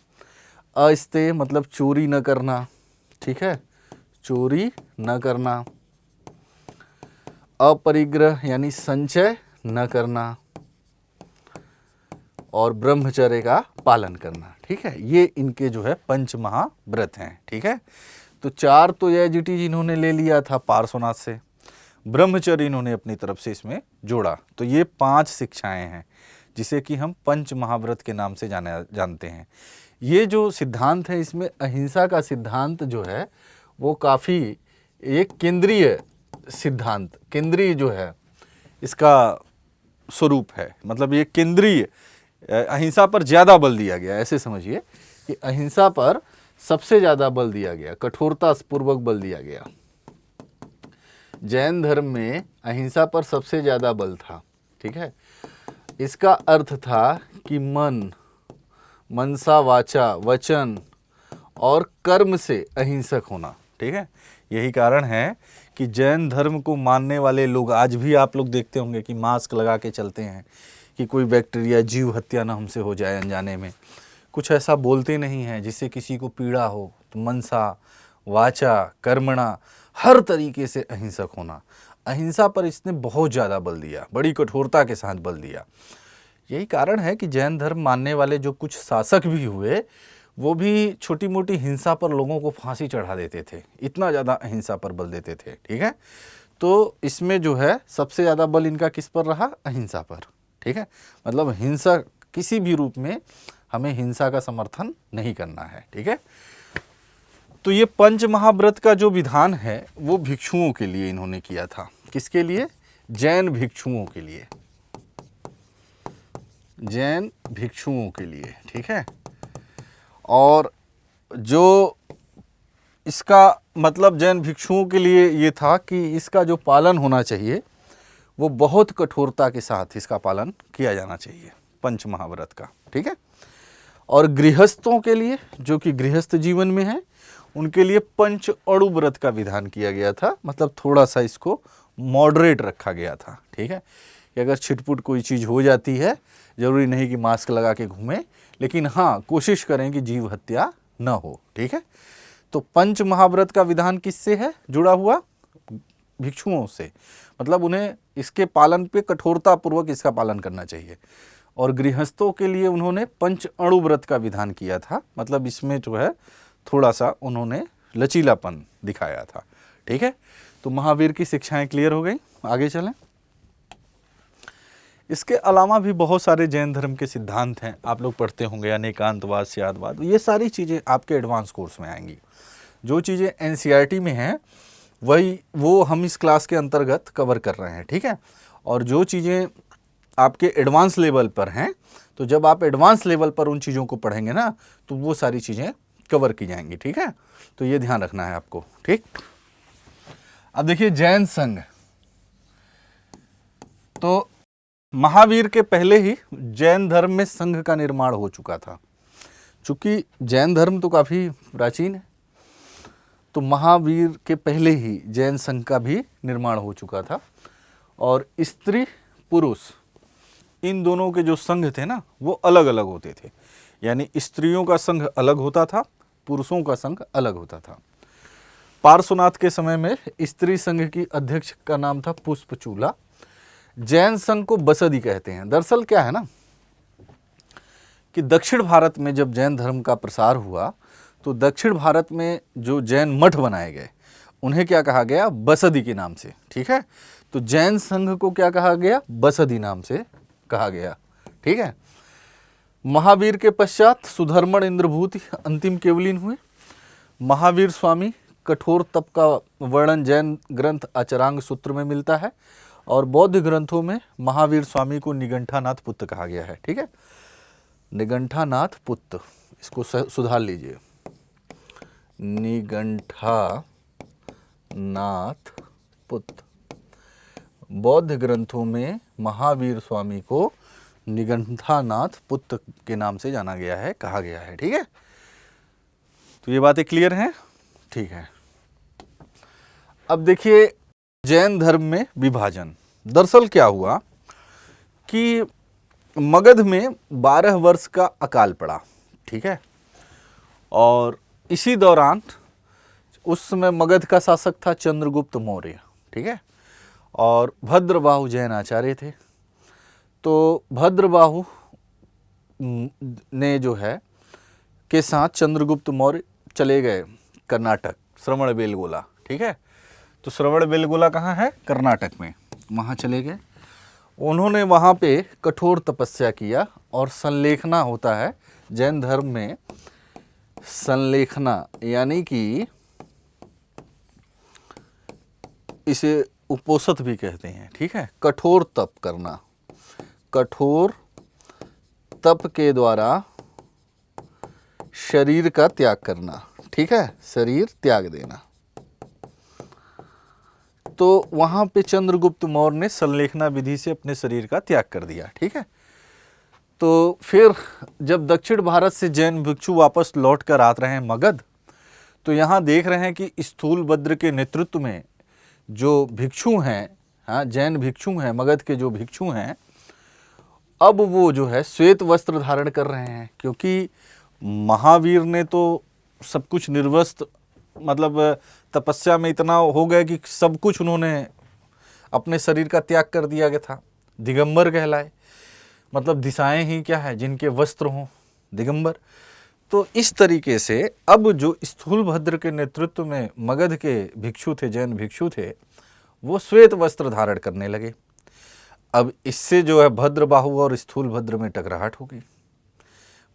अस्तेय मतलब चोरी न करना, ठीक है, चोरी न करना। अपरिग्रह यानी संचय न करना और ब्रह्मचर्य का पालन करना, ठीक है। ये इनके जो है पंच महाव्रत हैं, ठीक है। तो 4 तो एज-इट-इज इन्होंने ले लिया था पार्श्वनाथ से, ब्रह्मचर्य इन्होंने अपनी तरफ से इसमें जोड़ा। तो ये 5 शिक्षाएं हैं जिसे कि हम पंच महाव्रत के नाम से जानते हैं। ये जो सिद्धांत है इसमें अहिंसा का सिद्धांत जो है वो काफ़ी एक केंद्रीय सिद्धांत, केंद्रीय जो है इसका स्वरूप है। मतलब ये केंद्रीय, अहिंसा पर ज़्यादा बल दिया गया, ऐसे समझिए कि अहिंसा पर सबसे ज़्यादा बल दिया गया, कठोरता पूर्वक बल दिया गया। जैन धर्म में अहिंसा पर सबसे ज़्यादा बल था, ठीक है। इसका अर्थ था कि मनसा वाचा, वचन और कर्म से अहिंसक होना, ठीक है। यही कारण है कि जैन धर्म को मानने वाले लोग आज भी आप लोग देखते होंगे कि मास्क लगा के चलते हैं कि कोई बैक्टीरिया जीव हत्या ना हमसे हो जाए अनजाने में, कुछ ऐसा बोलते नहीं हैं जिससे किसी को पीड़ा हो। तो मनसा वाचा कर्मणा, हर तरीके से अहिंसक होना, अहिंसा पर इसने बहुत ज़्यादा बल दिया, बड़ी कठोरता के साथ बल दिया। यही कारण है कि जैन धर्म मानने वाले जो कुछ शासक भी हुए वो भी छोटी मोटी हिंसा पर लोगों को फांसी चढ़ा देते थे, इतना ज़्यादा अहिंसा पर बल देते थे, ठीक है। तो इसमें जो है सबसे ज़्यादा बल इनका किस पर रहा? अहिंसा पर, ठीक है। मतलब हिंसा किसी भी रूप में हमें हिंसा का समर्थन नहीं करना है, ठीक है। तो ये पंच महाव्रत का जो विधान है वो भिक्षुओं के लिए इन्होंने किया था। किसके लिए? जैन भिक्षुओं के लिए, जैन भिक्षुओं के लिए, ठीक है। और जो इसका मतलब जैन भिक्षुओं के लिए ये था कि इसका जो पालन होना चाहिए वो बहुत कठोरता के साथ इसका पालन किया जाना चाहिए, पंच महाव्रत का, ठीक है। और गृहस्थों के लिए, जो कि गृहस्थ जीवन में है, उनके लिए पंच अणु व्रत का विधान किया गया था। मतलब थोड़ा सा इसको मॉडरेट रखा गया था, ठीक है। कि अगर छिटपुट कोई चीज़ हो जाती है, ज़रूरी नहीं कि मास्क लगा के घूमें, लेकिन हाँ कोशिश करें कि जीव हत्या न हो, ठीक है। तो पंच महाव्रत का विधान किससे है जुड़ा हुआ? भिक्षुओं से। मतलब उन्हें इसके पालन पे कठोरता पूर्वक इसका पालन करना चाहिए। और गृहस्थों के लिए उन्होंने पंच अणु व्रत का विधान किया था। मतलब इसमें जो है थोड़ा सा उन्होंने लचीलापन दिखाया था, ठीक है। तो महावीर की शिक्षाएं क्लियर हो गई, आगे चलें। इसके अलावा भी बहुत सारे जैन धर्म के सिद्धांत हैं, आप लोग पढ़ते होंगे, अनेकांतवाद, स्यादवाद, ये सारी चीज़ें आपके एडवांस कोर्स में आएंगी। जो चीज़ें एनसीईआरटी में हैं वो हम इस क्लास के अंतर्गत कवर कर रहे हैं, ठीक है। और जो चीज़ें आपके एडवांस लेवल पर हैं, तो जब आप एडवांस लेवल पर उन चीज़ों को पढ़ेंगे ना, तो वो सारी चीज़ें कवर की जाएंगी, ठीक है। तो ये ध्यान रखना है आपको, ठीक। अब देखिए जैन संघ, तो महावीर के पहले ही जैन धर्म में संघ का निर्माण हो चुका था। चूंकि जैन धर्म तो काफ़ी प्राचीन है, तो महावीर के पहले ही जैन संघ का भी निर्माण हो चुका था। और स्त्री पुरुष इन दोनों के जो संघ थे ना, वो अलग अलग होते थे। यानी स्त्रियों का संघ अलग होता था, पुरुषों का संघ अलग होता था। पार्श्वनाथ के समय में स्त्री संघ की अध्यक्ष का नाम था पुष्पचूला। जैन संघ को बसदी कहते हैं। दरअसल क्या है ना कि दक्षिण भारत में जब जैन धर्म का प्रसार हुआ, तो दक्षिण भारत में जो जैन मठ बनाए गए उन्हें क्या कहा गया? बसदी के नाम से, ठीक है। तो जैन संघ को क्या कहा गया? बसदी नाम से कहा गया, ठीक है। महावीर के पश्चात सुधर्मण इंद्रभूति अंतिम केवलीन हुए। महावीर स्वामी कठोर तप का वर्णन जैन ग्रंथ आचरांग सूत्र में मिलता है। और बौद्ध ग्रंथों में महावीर स्वामी को निगंठानाथ पुत्र कहा गया है, ठीक है। निगंठानाथ पुत्र, इसको सुधार लीजिए, निगंठानाथ पुत्र। बौद्ध ग्रंथों में महावीर स्वामी को निगंठानाथ पुत्र के नाम से जाना गया है, कहा गया है, ठीक है। तो ये बातें क्लियर हैं, ठीक है। अब देखिए जैन धर्म में विभाजन। दरअसल क्या हुआ कि मगध में 12 वर्ष का अकाल पड़ा, ठीक है। और इसी दौरान उस समय मगध का शासक था चंद्रगुप्त मौर्य, ठीक है। और भद्रबाहु जैन आचार्य थे। तो भद्रबाहु ने जो है के साथ चंद्रगुप्त मौर्य चले गए कर्नाटक श्रवण बेलगोला, ठीक है। तो श्रवण बेलगोला कहाँ है? कर्नाटक में। वहाँ चले गए, उन्होंने वहाँ पे कठोर तपस्या किया। और संलेखना होता है जैन धर्म में, संलेखना यानी कि इसे उपोषित भी कहते हैं, ठीक है। कठोर तप करना, कठोर तप के द्वारा शरीर का त्याग करना, ठीक है, शरीर त्याग देना। तो वहां पे चंद्रगुप्त मौर्य ने संलेखना विधि से अपने शरीर का त्याग कर दिया, ठीक है। तो फिर जब दक्षिण भारत से जैन भिक्षु वापस लौट कर आ रहे हैं मगध, तो यहाँ देख रहे हैं कि स्थूलभद्र के नेतृत्व में जो भिक्षु हैं, हाँ, जैन भिक्षु हैं, मगध के जो भिक्षु हैं, अब वो जो है श्वेत वस्त्र धारण कर रहे हैं। क्योंकि महावीर ने तो सब कुछ निर्वस्त्र, मतलब तपस्या में इतना हो गया कि सब कुछ उन्होंने अपने शरीर का त्याग कर दिया गया था, दिगंबर कहलाए। मतलब दिशाएं ही क्या है, जिनके वस्त्र हों, दिगंबर। तो इस तरीके से अब जो स्थूलभद्र के नेतृत्व में मगध के भिक्षु थे, जैन भिक्षु थे, वो श्वेत वस्त्र धारण करने लगे। अब इससे जो है भद्रबाहु और स्थूलभद्र में टकराहट होगी।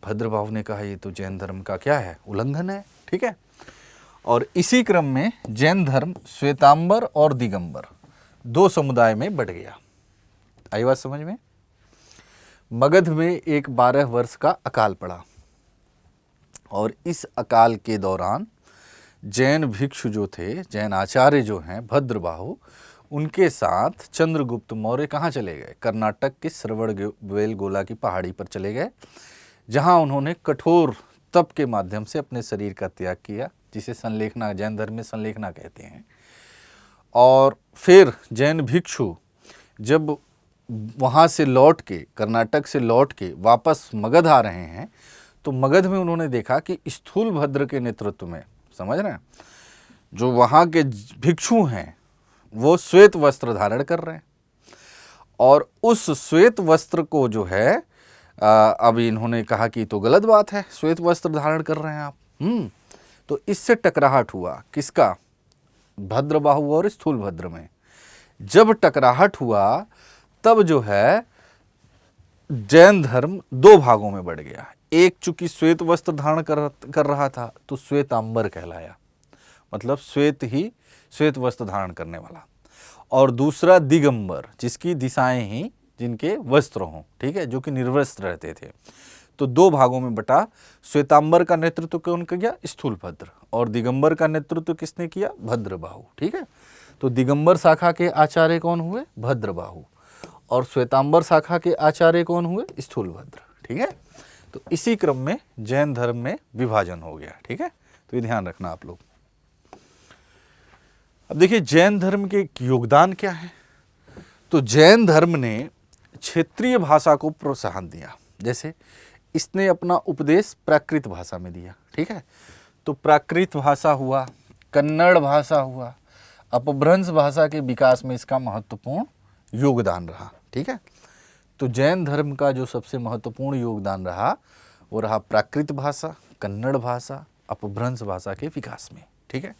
भद्रबाहु ने कहा ये तो जैन धर्म का क्या है, उल्लंघन है, ठीक है। और इसी क्रम में जैन धर्म श्वेतांबर और दिगंबर दो समुदाय में बढ़ गया। आई बात समझ में? मगध में एक 12 वर्ष का अकाल पड़ा, और इस अकाल के दौरान जैन भिक्षु जो थे, जैन आचार्य जो हैं भद्रबाहु, उनके साथ चंद्रगुप्त मौर्य कहाँ चले गए? कर्नाटक के श्रवण बेलगोला की पहाड़ी पर चले गए, जहाँ उन्होंने कठोर तप के माध्यम से अपने शरीर का त्याग किया, जिसे संलेखना, जैन धर्म में संलेखना कहते हैं। और फिर जैन भिक्षु जब वहाँ से लौट के, कर्नाटक से लौट के वापस मगध आ रहे हैं, तो मगध में उन्होंने देखा कि स्थूलभद्र के नेतृत्व में, समझ रहे हैं, जो वहाँ के भिक्षु हैं वो श्वेत वस्त्र धारण कर रहे हैं। और उस श्वेत वस्त्र को जो है अभी इन्होंने कहा कि तो गलत बात है, श्वेत वस्त्र धारण कर रहे हैं आप। तो इससे टकराहट हुआ, किसका? भद्रबाहु और स्थूलभद्र में। जब टकराहट हुआ तब जो है जैन धर्म दो भागों में बढ़ गया। एक चूंकि श्वेत वस्त्र धारण कर रहा था तो श्वेतांबर कहलाया, मतलब श्वेत वस्त्र धारण करने वाला। और दूसरा दिगंबर, जिसकी दिशाएं ही जिनके वस्त्र हों, ठीक है, जो कि निर्वस्त्र रहते थे। तो दो भागों में बटा। श्वेतांबर का नेतृत्व कौन किया? स्थूलभद्र। और दिगंबर का नेतृत्व किसने किया? भद्रबाहु, ठीक है। तो दिगंबर शाखा के आचार्य कौन हुए? भद्रबाहु। और श्वेतांबर शाखा के आचार्य कौन हुए? स्थूलभद्र, ठीक है। तो इसी क्रम में जैन धर्म में विभाजन हो गया, ठीक है। तो ये ध्यान रखना आप लोग। अब देखिए जैन धर्म के योगदान क्या है। तो जैन धर्म ने क्षेत्रीय भाषा को प्रोत्साहन दिया। जैसे इसने अपना उपदेश प्राकृत भाषा में दिया, ठीक है। तो प्राकृत भाषा हुआ, कन्नड़ भाषा हुआ, अपभ्रंश भाषा के विकास में इसका महत्वपूर्ण योगदान रहा, ठीक है। तो जैन धर्म का जो सबसे महत्वपूर्ण योगदान रहा वो रहा प्राकृत भाषा, कन्नड़ भाषा, अपभ्रंश भाषा के विकास में, ठीक है।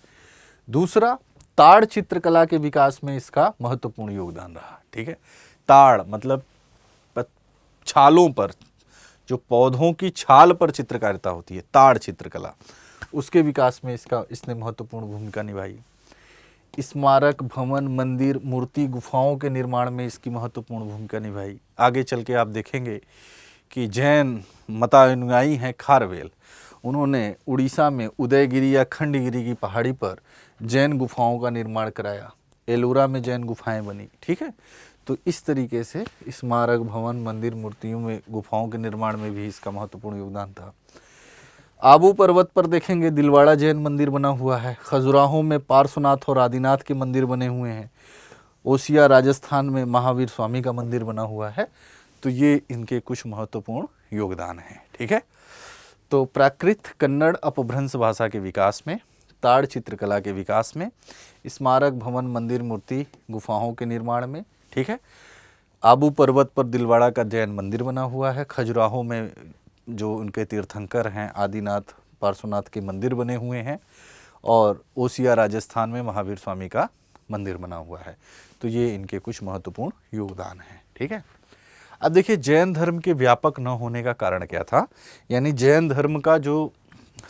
दूसरा, ताड़ चित्रकला के विकास में इसका महत्वपूर्ण योगदान रहा, ठीक है। ताड़ मतलब छालों पर, जो पौधों की छाल पर चित्रकारिता होती है, ताड़ चित्रकला, उसके विकास में इसने महत्वपूर्ण भूमिका निभाई। स्मारक, भवन, मंदिर, मूर्ति, गुफाओं के निर्माण में इसकी महत्वपूर्ण भूमिका निभाई। आगे चल के आप देखेंगे कि जैन मतानुयायी हैं खारवेल, उन्होंने उड़ीसा में उदयगिरी या खंडगिरी की पहाड़ी पर जैन गुफाओं का निर्माण कराया। एलोरा में जैन गुफाएं बनी, ठीक है। तो इस तरीके से स्मारक, भवन, मंदिर, मूर्तियों में, गुफाओं के निर्माण में भी इसका महत्वपूर्ण योगदान था। आबू पर्वत पर देखेंगे दिलवाड़ा जैन मंदिर बना हुआ है। खजुराहो में पार्श्वनाथ और आदिनाथ के मंदिर बने हुए हैं। ओसिया राजस्थान में महावीर स्वामी का मंदिर बना हुआ है। तो ये इनके कुछ महत्वपूर्ण योगदान हैं, ठीक है। तो प्राकृत, कन्नड़, अपभ्रंश भाषा के विकास में, ताड़ चित्रकला के विकास में, स्मारक, भवन, मंदिर, मूर्ति, गुफाओं के निर्माण में, ठीक है। आबू पर्वत पर दिलवाड़ा का जैन मंदिर बना हुआ है। खजुराहो में जो उनके तीर्थंकर हैं आदिनाथ, पार्श्वनाथ के मंदिर बने हुए हैं। और ओसिया राजस्थान में महावीर स्वामी का मंदिर बना हुआ है। तो ये इनके कुछ महत्वपूर्ण योगदान हैं। ठीक है, अब देखिए जैन धर्म के व्यापक न होने का कारण क्या था, यानी जैन धर्म का जो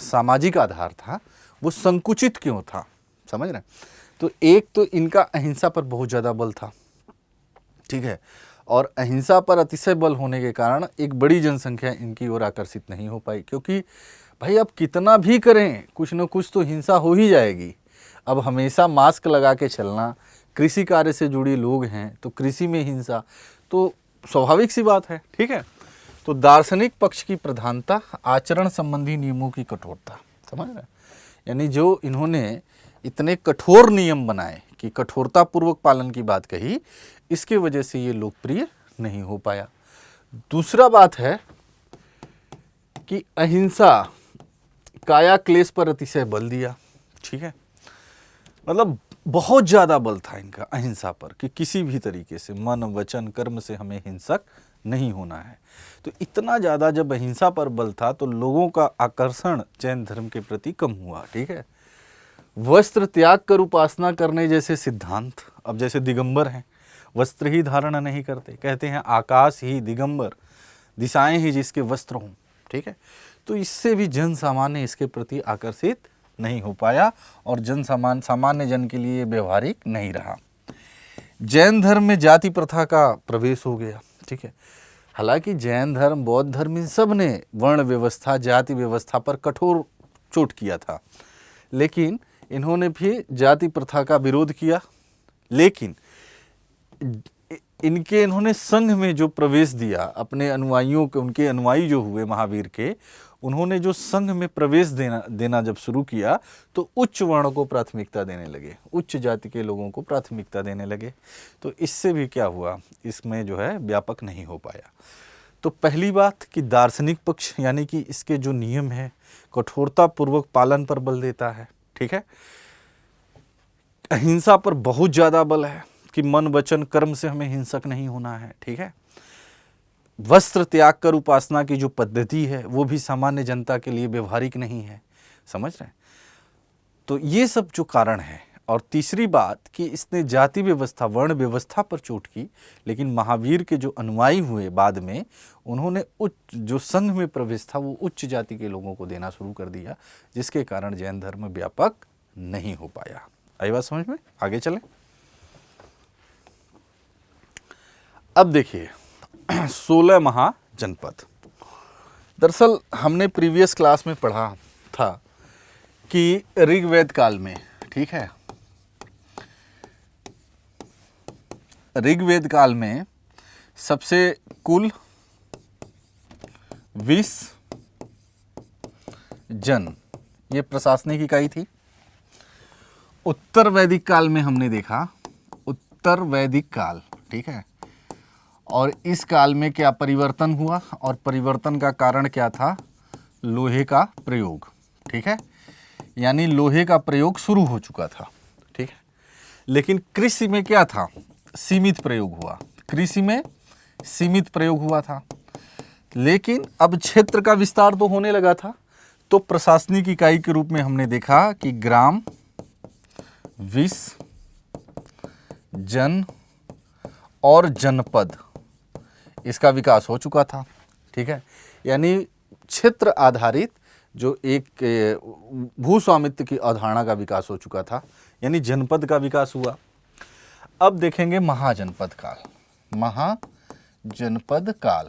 सामाजिक आधार था वो संकुचित क्यों था, समझ रहे हैं। तो एक तो इनका अहिंसा पर बहुत ज़्यादा बल था, ठीक है, और अहिंसा पर अतिशय बल होने के कारण एक बड़ी जनसंख्या इनकी ओर आकर्षित नहीं हो पाई, क्योंकि भाई अब कितना भी करें कुछ न कुछ तो हिंसा हो ही जाएगी। अब हमेशा मास्क लगा के चलना, कृषि कार्य से जुड़े लोग हैं तो कृषि में हिंसा तो स्वाभाविक सी बात है। ठीक है, तो दार्शनिक पक्ष की प्रधानता, आचरण संबंधी नियमों की कठोरता, समझ रहे हैं, यानी जो इन्होंने इतने कठोर नियम बनाए कि कठोरता पूर्वक पालन की बात कही, इसके वजह से ये लोकप्रिय नहीं हो पाया। दूसरा बात है कि अहिंसा, काया क्लेश पर अतिशय बल दिया। ठीक है, मतलब बहुत ज़्यादा बल था इनका अहिंसा पर कि किसी भी तरीके से मन वचन कर्म से हमें हिंसक नहीं होना है। तो इतना ज़्यादा जब अहिंसा पर बल था तो लोगों का आकर्षण जैन धर्म के प्रति कम हुआ। ठीक है, वस्त्र त्याग कर उपासना करने जैसे सिद्धांत, अब जैसे दिगंबर हैं, वस्त्र ही धारण नहीं करते, कहते हैं आकाश ही दिगंबर, दिशाएं ही जिसके वस्त्र हों। ठीक है, तो इससे भी जन सामान्य इसके प्रति आकर्षित नहीं हो पाया और सामान्य जन के लिए व्यवहारिक नहीं रहा। जैन धर्म में जाति प्रथा का प्रवेश हो गया। ठीक है, हालांकि जैन धर्म, बौद्ध धर्म, इन सब ने वर्ण व्यवस्था, जाति व्यवस्था पर कठोर चोट किया था, लेकिन इन्होंने भी जाति प्रथा का विरोध किया। लेकिन इन्होंने संघ में जो प्रवेश दिया, अपने अनुयायियों के, उनके अनुयायी जो हुए महावीर के, उन्होंने जो संघ में प्रवेश देना जब शुरू किया तो उच्च वर्ण को प्राथमिकता देने लगे, उच्च जाति के लोगों को प्राथमिकता देने लगे। तो इससे भी क्या हुआ, इसमें जो है व्यापक नहीं हो पाया। तो पहली बात कि दार्शनिक पक्ष, यानी कि इसके जो नियम है कठोरता पूर्वक पालन पर बल देता है। ठीक है, अहिंसा पर बहुत ज़्यादा बल है कि मन वचन कर्म से हमें हिंसक नहीं होना है। ठीक है, वस्त्र त्याग कर उपासना की जो पद्धति है वो भी सामान्य जनता के लिए व्यवहारिक नहीं है, समझ रहे हैं। तो ये सब जो कारण है। और तीसरी बात कि इसने जाति व्यवस्था, वर्ण व्यवस्था पर चोट की, लेकिन महावीर के जो अनुयायी हुए बाद में, उन्होंने उच्च जो संघ में प्रवेश था वो उच्च जाति के लोगों को देना शुरू कर दिया, जिसके कारण जैन धर्म व्यापक नहीं हो पाया। आई बात समझ में? आगे चलें। अब देखिए 16 महाजनपद। दरअसल हमने प्रीवियस क्लास में पढ़ा था कि ऋग्वेद काल में, ठीक है, ऋग्वेद काल में सबसे कुल 20 जन ये प्रशासनिक इकाई थी। उत्तर वैदिक काल में हमने देखा, उत्तर वैदिक काल, ठीक है, और इस काल में क्या परिवर्तन हुआ, और परिवर्तन का कारण क्या था, लोहे का प्रयोग। ठीक है, यानी लोहे का प्रयोग शुरू हो चुका था। ठीक है, लेकिन कृषि में क्या था, सीमित प्रयोग हुआ, कृषि में सीमित प्रयोग हुआ था। लेकिन अब क्षेत्र का विस्तार तो होने लगा था, तो प्रशासनिक इकाई के रूप में हमने देखा कि ग्राम, विस, जन और जनपद, इसका विकास हो चुका था। ठीक है, यानी क्षेत्र आधारित जो एक भू स्वामित्व की अवधारणा का विकास हो चुका था, यानी जनपद का विकास हुआ। अब देखेंगे महाजनपद काल, महाजनपद काल।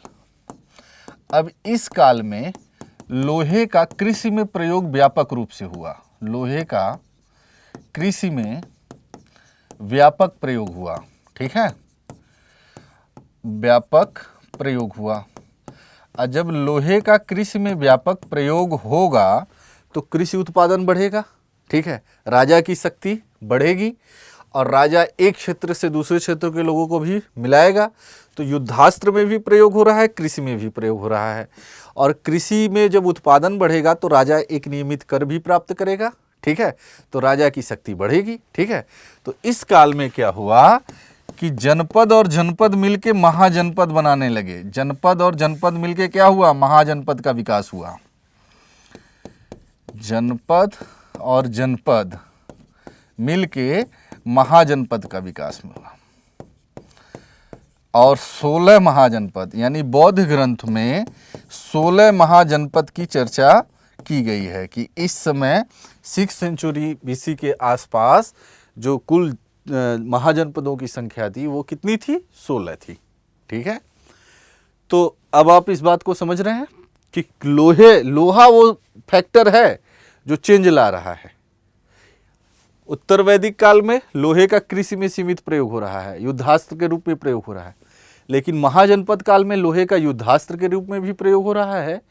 अब इस काल में लोहे का कृषि में प्रयोग व्यापक रूप से हुआ, लोहे का कृषि में व्यापक प्रयोग हुआ। ठीक है, व्यापक प्रयोग हुआ। और जब लोहे का कृषि में व्यापक प्रयोग होगा तो कृषि उत्पादन बढ़ेगा। ठीक है, राजा की शक्ति बढ़ेगी और राजा एक क्षेत्र से दूसरे क्षेत्र के लोगों को भी मिलाएगा। तो युद्धास्त्र में भी प्रयोग हो रहा है, कृषि में भी प्रयोग हो रहा है। और कृषि में जब उत्पादन बढ़ेगा तो राजा एक नियमित कर भी प्राप्त करेगा। ठीक है, तो राजा की शक्ति बढ़ेगी। ठीक है, तो इस काल में क्या हुआ कि जनपद और जनपद मिलके महाजनपद बनाने लगे। जनपद और जनपद मिलके क्या हुआ, महाजनपद का विकास हुआ। जनपद और जनपद मिलके महाजनपद का विकास हुआ। और 16 महाजनपद, यानी बौद्ध ग्रंथ में 16 महाजनपद की चर्चा की गई है कि इस समय 6th सेंचुरी BC के आसपास जो कुल महाजनपदों की संख्या थी वो कितनी थी? 16 थी। ठीक है, तो अब आप इस बात को समझ रहे हैं कि लोहा वो फैक्टर है जो चेंज ला रहा है। उत्तर वैदिक काल में लोहे का कृषि में सीमित प्रयोग हो रहा है, युद्धास्त्र के रूप में प्रयोग हो रहा है, लेकिन महाजनपद काल में लोहे का युद्धास्त्र के रूप में भी प्रयोग हो रहा है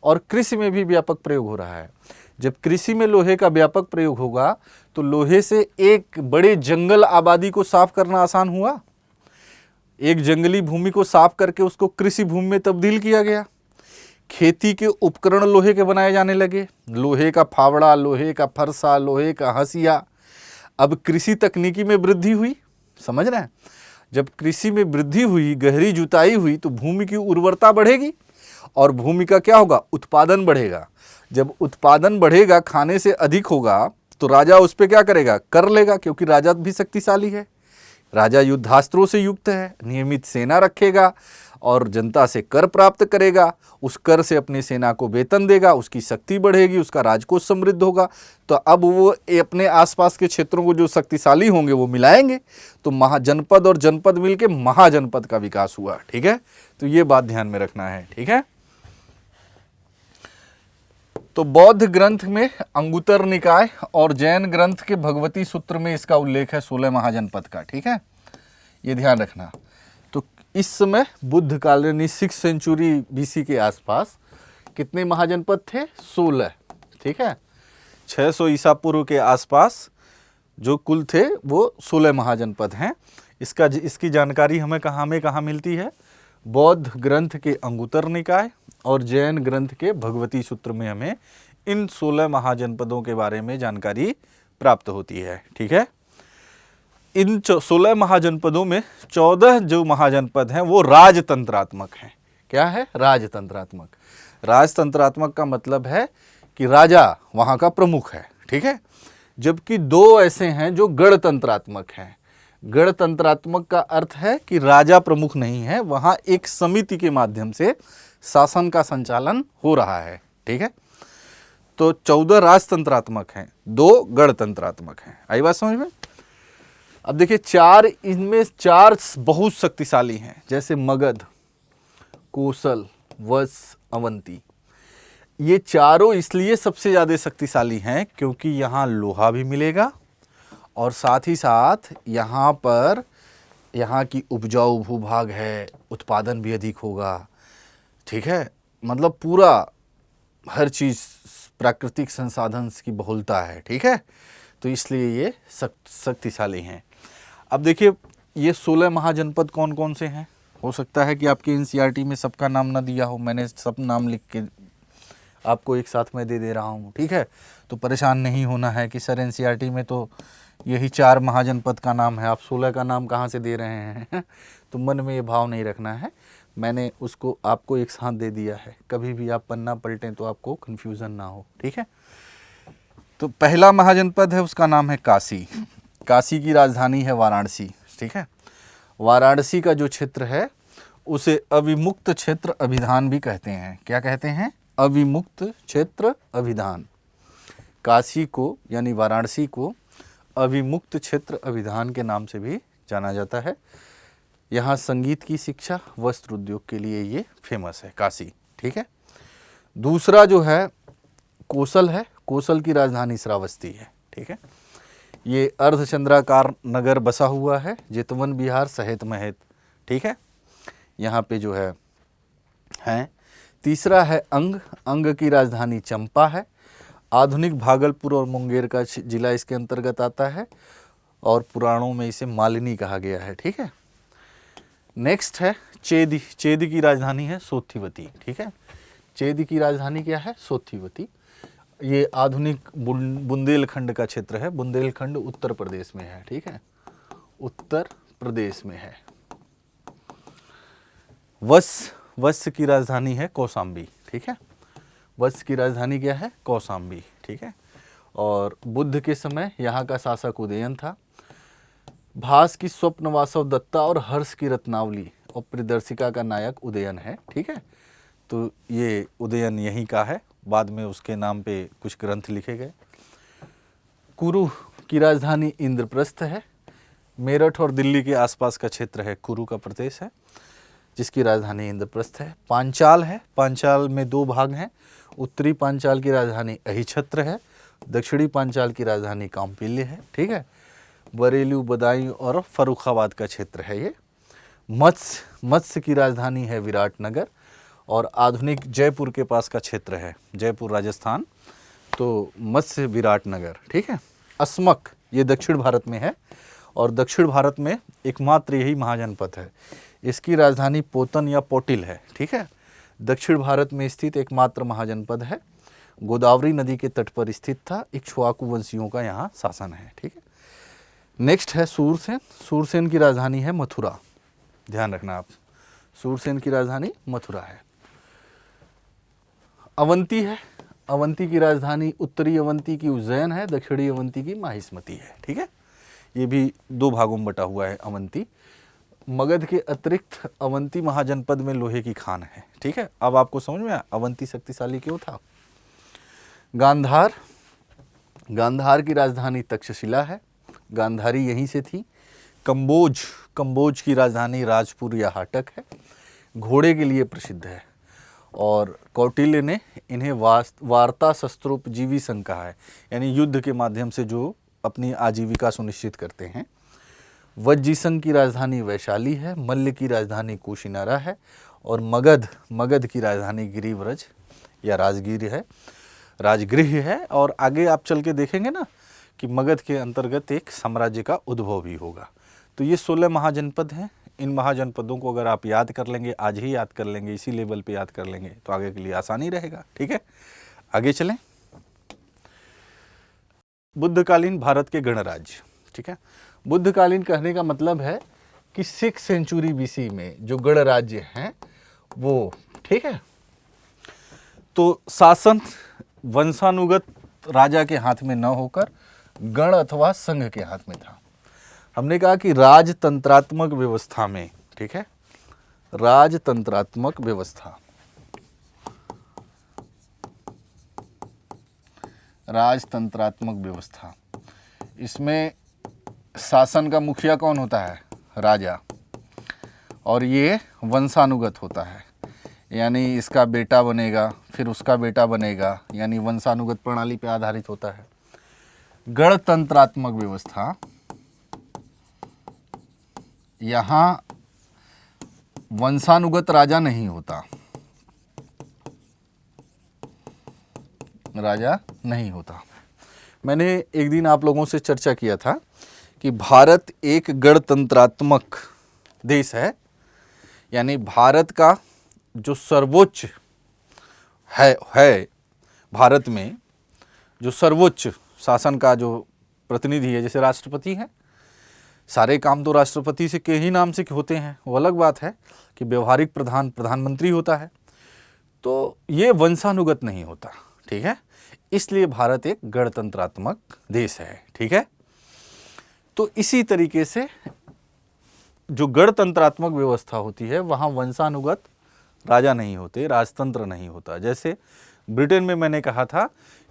और कृषि में भी व्यापक प्रयोग हो रहा है। जब कृषि में लोहे का व्यापक प्रयोग होगा तो लोहे से एक बड़े जंगल आबादी को साफ करना आसान हुआ। एक जंगली भूमि को साफ करके उसको कृषि भूमि में तब्दील किया गया। खेती के उपकरण लोहे के बनाए जाने लगे, लोहे का फावड़ा, लोहे का फरसा, लोहे का हंसिया। अब कृषि तकनीकी में वृद्धि हुई, समझ रहे हैं? जब कृषि में वृद्धि हुई, गहरी जुताई हुई, तो भूमि की उर्वरता बढ़ेगी और भूमि का क्या होगा? उत्पादन बढ़ेगा। जब उत्पादन बढ़ेगा, खाने से अधिक होगा, तो राजा उस पर क्या करेगा? कर लेगा, क्योंकि राजा भी शक्तिशाली है। राजा युद्धास्त्रों से युक्त है, नियमित सेना रखेगा और जनता से कर प्राप्त करेगा। उस कर से अपनी सेना को वेतन देगा, उसकी शक्ति बढ़ेगी, उसका राजकोष समृद्ध होगा। तो अब वो अपने आसपास के क्षेत्रों को जो शक्तिशाली होंगे वो मिलाएंगे, तो महाजनपद और जनपद मिलके महाजनपद का विकास हुआ। ठीक है, तो ये बात ध्यान में रखना है। ठीक है, तो बौद्ध ग्रंथ में अंगुत्तर निकाय और जैन ग्रंथ के भगवती सूत्र में इसका उल्लेख है 16 महाजनपद का। ठीक है, ये ध्यान रखना। तो इस समय बुद्ध काल यानी 6th सेंचुरी BC के आसपास कितने महाजनपद थे? 16। ठीक है, 600 ईसा पूर्व के आसपास जो कुल थे वो 16 महाजनपद हैं। इसकी जानकारी हमें कहाँ मिलती है? बौद्ध ग्रंथ के अंगुत्तर निकाय और जैन ग्रंथ के भगवती सूत्र में हमें इन 16 महाजनपदों के बारे में जानकारी प्राप्त होती है। ठीक है, इन 16 महाजनपदों में 14 जो महाजनपद हैं वो राजतंत्रात्मक हैं। क्या है? राजतंत्रात्मक। राजतंत्रात्मक का मतलब है कि राजा वहाँ का प्रमुख है। ठीक है, जबकि 2 ऐसे हैं जो गणतंत्रात्मक हैं। गणतंत्रात्मक का अर्थ है कि राजा प्रमुख नहीं है, वहाँ एक समिति के माध्यम से शासन का संचालन हो रहा है। ठीक है, तो 14 राजतंत्रात्मक हैं, 2 गणतंत्रात्मक हैं। आई बात समझ में? अब देखिए, इनमें 4 बहुत शक्तिशाली हैं, जैसे मगध, कोसल, वत्स, अवंती। ये चारों इसलिए सबसे ज़्यादा शक्तिशाली हैं क्योंकि यहाँ लोहा भी मिलेगा और साथ ही साथ यहाँ की उपजाऊ भूभाग है, उत्पादन भी अधिक होगा। ठीक है, मतलब पूरा हर चीज़ प्राकृतिक संसाधन की बहुलता है। ठीक है, तो इसलिए ये शक्तिशाली हैं। अब देखिए, ये 16 महाजनपद कौन कौन से हैं? हो सकता है कि आपके NCERT में सबका नाम ना दिया हो, मैंने सब नाम लिख के आपको एक साथ में दे रहा हूँ। ठीक है, तो परेशान नहीं होना है कि सर NCERT में तो यही 4 महाजनपद का नाम है, आप 16 का नाम कहाँ से दे रहे हैं? तो मन में ये भाव नहीं रखना है, मैंने उसको आपको एक साथ दे दिया है। कभी भी आप पन्ना पलटें तो आपको कन्फ्यूज़न ना हो। ठीक है, तो पहला महाजनपद है, उसका नाम है काशी। काशी की राजधानी है वाराणसी। ठीक है, वाराणसी का जो क्षेत्र है उसे अविमुक्त क्षेत्र अभिधान भी कहते हैं। क्या कहते हैं? अविमुक्त क्षेत्र अभिधान। काशी को यानी वाराणसी को अविमुक्त क्षेत्र अभिधान के नाम से भी जाना जाता है। यहाँ संगीत की शिक्षा, वस्त्र उद्योग के लिए ये फेमस है काशी। ठीक है, दूसरा जो है कोसल है। कोसल की राजधानी श्रावस्ती है। ठीक है, ये अर्धचंद्राकार नगर बसा हुआ है, जेतवन बिहार सहित महत। ठीक है, यहाँ पे जो है। तीसरा है अंग। अंग की राजधानी चंपा है। आधुनिक भागलपुर और मुंगेर का जिला इसके अंतर्गत आता है और पुराणों में इसे मालिनी कहा गया है। ठीक है, नेक्स्ट है चेदी। चेदी की राजधानी है सोथिवती। ठीक है, चेदी की राजधानी क्या है? सोथिवती। ये आधुनिक बुंदेलखंड का क्षेत्र है। बुंदेलखंड उत्तर प्रदेश में है। ठीक है, उत्तर प्रदेश में है। वत्स की राजधानी है कौशाम्बी। ठीक है, वत्स की राजधानी क्या है? कौशाम्बी। ठीक है, और बुद्ध के समय यहाँ का शासक उदयन था। भास की स्वप्न वासव दत्ता और हर्ष की रत्नावली और प्रियदर्शिका का नायक उदयन है। ठीक है, तो ये उदयन यहीं का है, बाद में उसके नाम पे कुछ ग्रंथ लिखे गए। कुरु की राजधानी इंद्रप्रस्थ है। मेरठ और दिल्ली के आसपास का क्षेत्र है, कुरु का प्रदेश है, जिसकी राजधानी इंद्रप्रस्थ है। पांचाल है, पांचाल में 2 भाग हैं। उत्तरी पांचाल की राजधानी अहिछत्र है, दक्षिणी पांचाल की राजधानी काम्पिल्य है। ठीक है, बरेली, बदायूं और फर्रुखाबाद का क्षेत्र है ये। मत्स्य की राजधानी है विराटनगर और आधुनिक जयपुर के पास का क्षेत्र है, जयपुर राजस्थान, तो मत्स्य विराटनगर। ठीक है, अस्मक ये दक्षिण भारत में है और दक्षिण भारत में एकमात्र यही महाजनपद है। इसकी राजधानी पोतन या पोटिल है। ठीक है, दक्षिण भारत में स्थित एकमात्र महाजनपद है। गोदावरी नदी के तट पर स्थित था। इक्ष्वाकु वंशियों का यहाँ शासन है। ठीक है, नेक्स्ट है सूरसेन। सूरसेन की राजधानी है मथुरा, ध्यान रखना आप, सूरसेन की राजधानी मथुरा है। अवंती है, अवंती की राजधानी उत्तरी अवंती की उज्जैन है, दक्षिणी अवंती की माहिष्मती है। ठीक है, ये भी 2 भागों में बटा हुआ है अवंती। मगध के अतिरिक्त अवंती महाजनपद में लोहे की खान है। ठीक है, अब आपको समझ में आया अवंती शक्तिशाली क्यों था। गांधार, गांधार की राजधानी तक्षशिला है, गांधारी यहीं से थी। कंबोज, कंबोज की राजधानी राजपुर या हाटक है, घोड़े के लिए प्रसिद्ध है। और कौटिल्य ने इन्हें वार्ता शस्त्रोपजीवी संघ कहा है, यानी युद्ध के माध्यम से जो अपनी आजीविका सुनिश्चित करते हैं। वज्जीसंघ की राजधानी वैशाली है, मल्ल की राजधानी कुशीनारा है और मगध की राजधानी गिरिव्रज या राजगीर है, राजगृह है। और आगे आप चल के देखेंगे ना कि मगध के अंतर्गत एक साम्राज्य का उद्भव भी होगा। तो ये 16 महाजनपद हैं। इन महाजनपदों को अगर आप याद कर लेंगे, आज ही याद कर लेंगे, इसी लेवल पे याद कर लेंगे, तो आगे के लिए आसानी रहेगा। ठीक है, आगे चलें। बुद्धकालीन भारत के गणराज्य। ठीक है, बुद्धकालीन कहने का मतलब है कि 6th सेंचुरी BC में जो गणराज्य हैं वो, ठीक है, तो शासन वंशानुगत राजा के हाथ में न होकर गण अथवा संघ के हाथ में था। हमने कहा कि राजतंत्रात्मक व्यवस्था में, ठीक है, राजतंत्रात्मक व्यवस्था, राजतंत्रात्मक व्यवस्था, इसमें शासन का मुखिया कौन होता है, राजा, और ये वंशानुगत होता है, यानी इसका बेटा बनेगा फिर उसका बेटा बनेगा, यानी वंशानुगत प्रणाली पर आधारित होता है। गणतंत्रात्मक व्यवस्था, यहाँ वंशानुगत राजा नहीं होता, राजा नहीं होता। मैंने एक दिन आप लोगों से चर्चा किया था कि भारत एक गणतंत्रात्मक देश है, यानी भारत का जो सर्वोच्च है भारत में जो सर्वोच्च शासन का जो प्रतिनिधि है, जैसे राष्ट्रपति है, सारे काम तो राष्ट्रपति से के ही नाम से होते हैं। वो अलग बात है कि व्यवहारिक प्रधानमंत्री होता है, तो ये वंशानुगत नहीं होता। ठीक है, इसलिए भारत एक गणतंत्रात्मक देश है। ठीक है, तो इसी तरीके से जो गणतंत्रात्मक व्यवस्था होती है वहाँ वंशानुगत राजा नहीं होते, राजतंत्र नहीं होता। जैसे ब्रिटेन में मैंने कहा था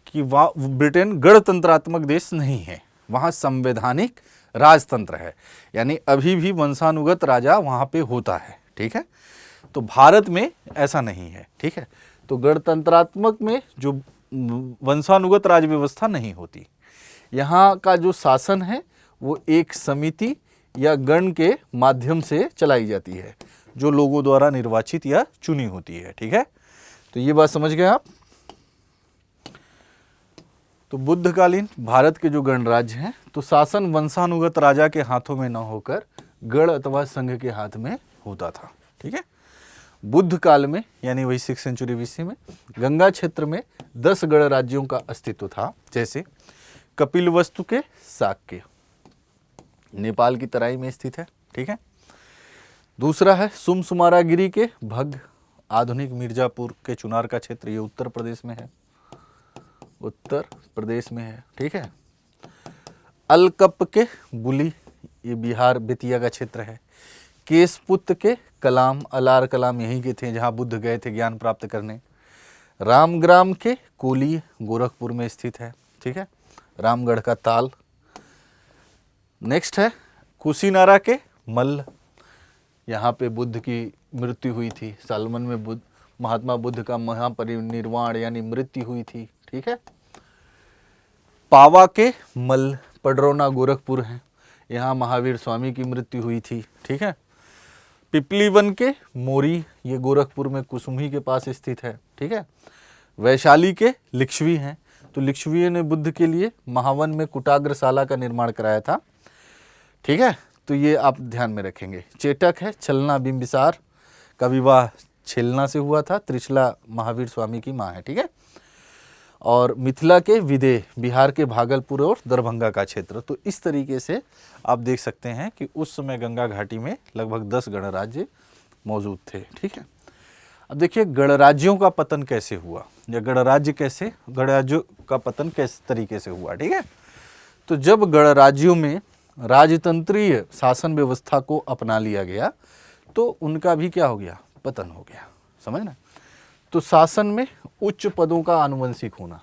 कि ब्रिटेन गणतंत्रात्मक देश नहीं है, वहाँ संवैधानिक राजतंत्र है, यानी अभी भी वंशानुगत राजा वहाँ पे होता है। ठीक है, तो भारत में ऐसा नहीं है। ठीक है, तो गणतंत्रात्मक में जो वंशानुगत राज व्यवस्था नहीं होती, यहाँ का जो शासन है वो एक समिति या गण के माध्यम से चलाई जाती है, जो लोगों द्वारा निर्वाचित या चुनी होती है। ठीक है, तो ये बात समझ गए आप। तो बुद्धकालीन भारत के जो गणराज्य हैं, तो शासन वंशानुगत राजा के हाथों में न होकर गण अथवा संघ के हाथ में होता था। ठीक है, बुद्ध काल में यानी वही 6th सेंचुरी BC में गंगा क्षेत्र में 10 गणराज्यों का अस्तित्व था, जैसे कपिलवस्तु के शाक्य, नेपाल की तराई में स्थित है। ठीक है, दूसरा है सुमसुमारागिरी के भग, आधुनिक मिर्जापुर के चुनार का क्षेत्र, ये उत्तर प्रदेश में है। उत्तर प्रदेश में है, ठीक है। अलकप के बुली, ये बिहार बेतिया का क्षेत्र है। केसपुत के कलाम, अलार कलाम यहीं के थे जहाँ बुद्ध गए थे ज्ञान प्राप्त करने। रामग्राम के कोली, गोरखपुर में स्थित है, ठीक है। रामगढ़ का ताल। नेक्स्ट है कुशीनारा के मल्ल, यहाँ पे बुद्ध की मृत्यु हुई थी। सालमन में महात्मा बुद्ध का महापरिनिर्वाण यानी मृत्यु हुई थी, ठीक है। पावा के मल्ल, पडरौना गोरखपुर है, यहाँ महावीर स्वामी की मृत्यु हुई थी, ठीक है। पिपलीवन के मोरी, ये गोरखपुर में कुसुम्ही के पास स्थित है, ठीक है। वैशाली के लिच्छवी हैं, तो लिच्छवी ने बुद्ध के लिए महावन में कुटाग्रशाला का निर्माण कराया था, ठीक है। तो ये आप ध्यान में रखेंगे। चेटक है, छलना बिंबिसार का विवाह छेलना से हुआ था, त्रिशला महावीर स्वामी की माँ है, ठीक है। और मिथिला के विदेह, बिहार के भागलपुर और दरभंगा का क्षेत्र। तो इस तरीके से आप देख सकते हैं कि उस समय गंगा घाटी में लगभग 10 गणराज्य मौजूद थे, ठीक है। अब देखिए गणराज्यों का पतन कैसे हुआ, या गणराज्यों का पतन किस तरीके से हुआ, ठीक है। तो जब गणराज्यों में राजतंत्रीय शासन व्यवस्था को अपना लिया गया तो उनका भी क्या हो गया, पतन हो गया, समझना। तो शासन में उच्च पदों का आनुवंशिक होना,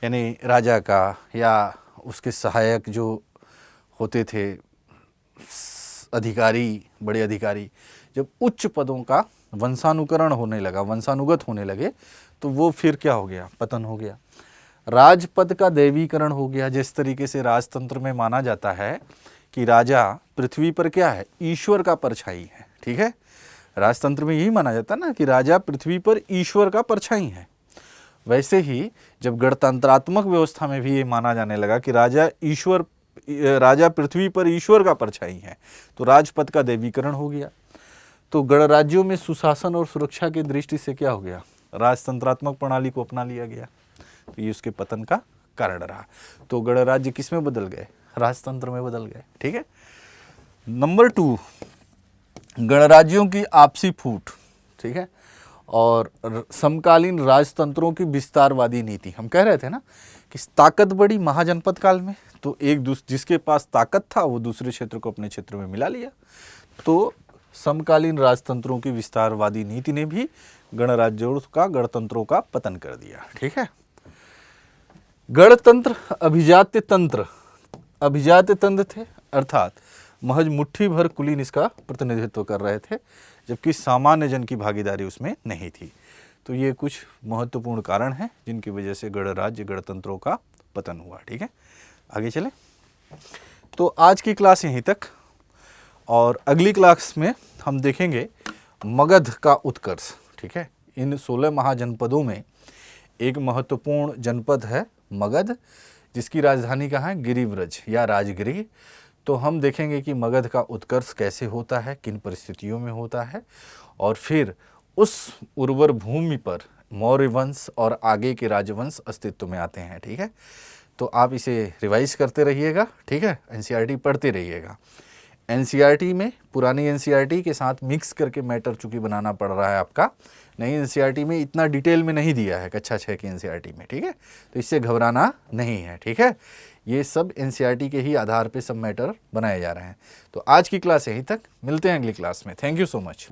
यानी राजा का या उसके सहायक जो होते थे अधिकारी, बड़े अधिकारी, जब उच्च पदों का वंशानुकरण होने लगा, वंशानुगत होने लगे, तो वो फिर क्या हो गया, पतन हो गया। राजपद का दैवीकरण हो गया। जिस तरीके से राजतंत्र में माना जाता है कि राजा पृथ्वी पर क्या है, ईश्वर का परछाई है, ठीक है। राजतंत्र में यही माना जाता है ना कि राजा पृथ्वी पर ईश्वर का परछाई है। वैसे ही जब गणतंत्रात्मक व्यवस्था में भी ये माना जाने लगा कि राजा पृथ्वी पर ईश्वर का परछाई है, तो राजपद का दैवीकरण हो गया। तो गणराज्यों में सुशासन और सुरक्षा की दृष्टि से क्या हो गया, राजतंत्रात्मक प्रणाली को अपना लिया गया। तो ये उसके पतन का कारण रहा। तो गणराज्य किस में बदल गए, राजतंत्र में बदल गए, ठीक है। नंबर 2, गणराज्यों की आपसी फूट, ठीक है, और समकालीन राजतंत्रों की विस्तारवादी नीति। हम कह रहे थे ना कि ताकत बढ़ी महाजनपद काल में, तो जिसके पास ताकत था वो दूसरे क्षेत्र को अपने क्षेत्र में मिला लिया। तो समकालीन राजतंत्रों की विस्तारवादी नीति ने भी गणतंत्रों का पतन कर दिया, ठीक है। गणतंत्र अभिजात्य तंत्र थे, अर्थात महज मुट्ठी भर कुलीन इसका प्रतिनिधित्व कर रहे थे, जबकि सामान्य जन की भागीदारी उसमें नहीं थी। तो ये कुछ महत्वपूर्ण कारण हैं जिनकी वजह से गणतंत्रों का पतन हुआ, ठीक है। आगे चलें। तो आज की क्लास यहीं तक, और अगली क्लास में हम देखेंगे मगध का उत्कर्ष, ठीक है। इन 16 महाजनपदों में एक महत्वपूर्ण जनपद है मगध, जिसकी राजधानी कहाँ है, गिरिव्रज या राजगिरी। तो हम देखेंगे कि मगध का उत्कर्ष कैसे होता है, किन परिस्थितियों में होता है, और फिर उस उर्वर भूमि पर मौर्य वंश और आगे के राजवंश अस्तित्व में आते हैं, ठीक है। तो आप इसे रिवाइज करते रहिएगा, ठीक है, एनसीईआरटी पढ़ते रहिएगा। एनसीईआरटी में पुरानी एनसीईआरटी के साथ मिक्स करके मैटर चूँकि बनाना पड़ रहा है आपका, नई एनसीईआरटी में इतना डिटेल में नहीं दिया है कक्षा 6 की एनसीईआरटी में, ठीक है। तो इससे घबराना नहीं है, ठीक है। ये सब एनसीईआरटी के ही आधार पे सब मैटर बनाए जा रहे हैं। तो आज की क्लास यहीं तक, मिलते हैं अगली क्लास में। Thank you so much.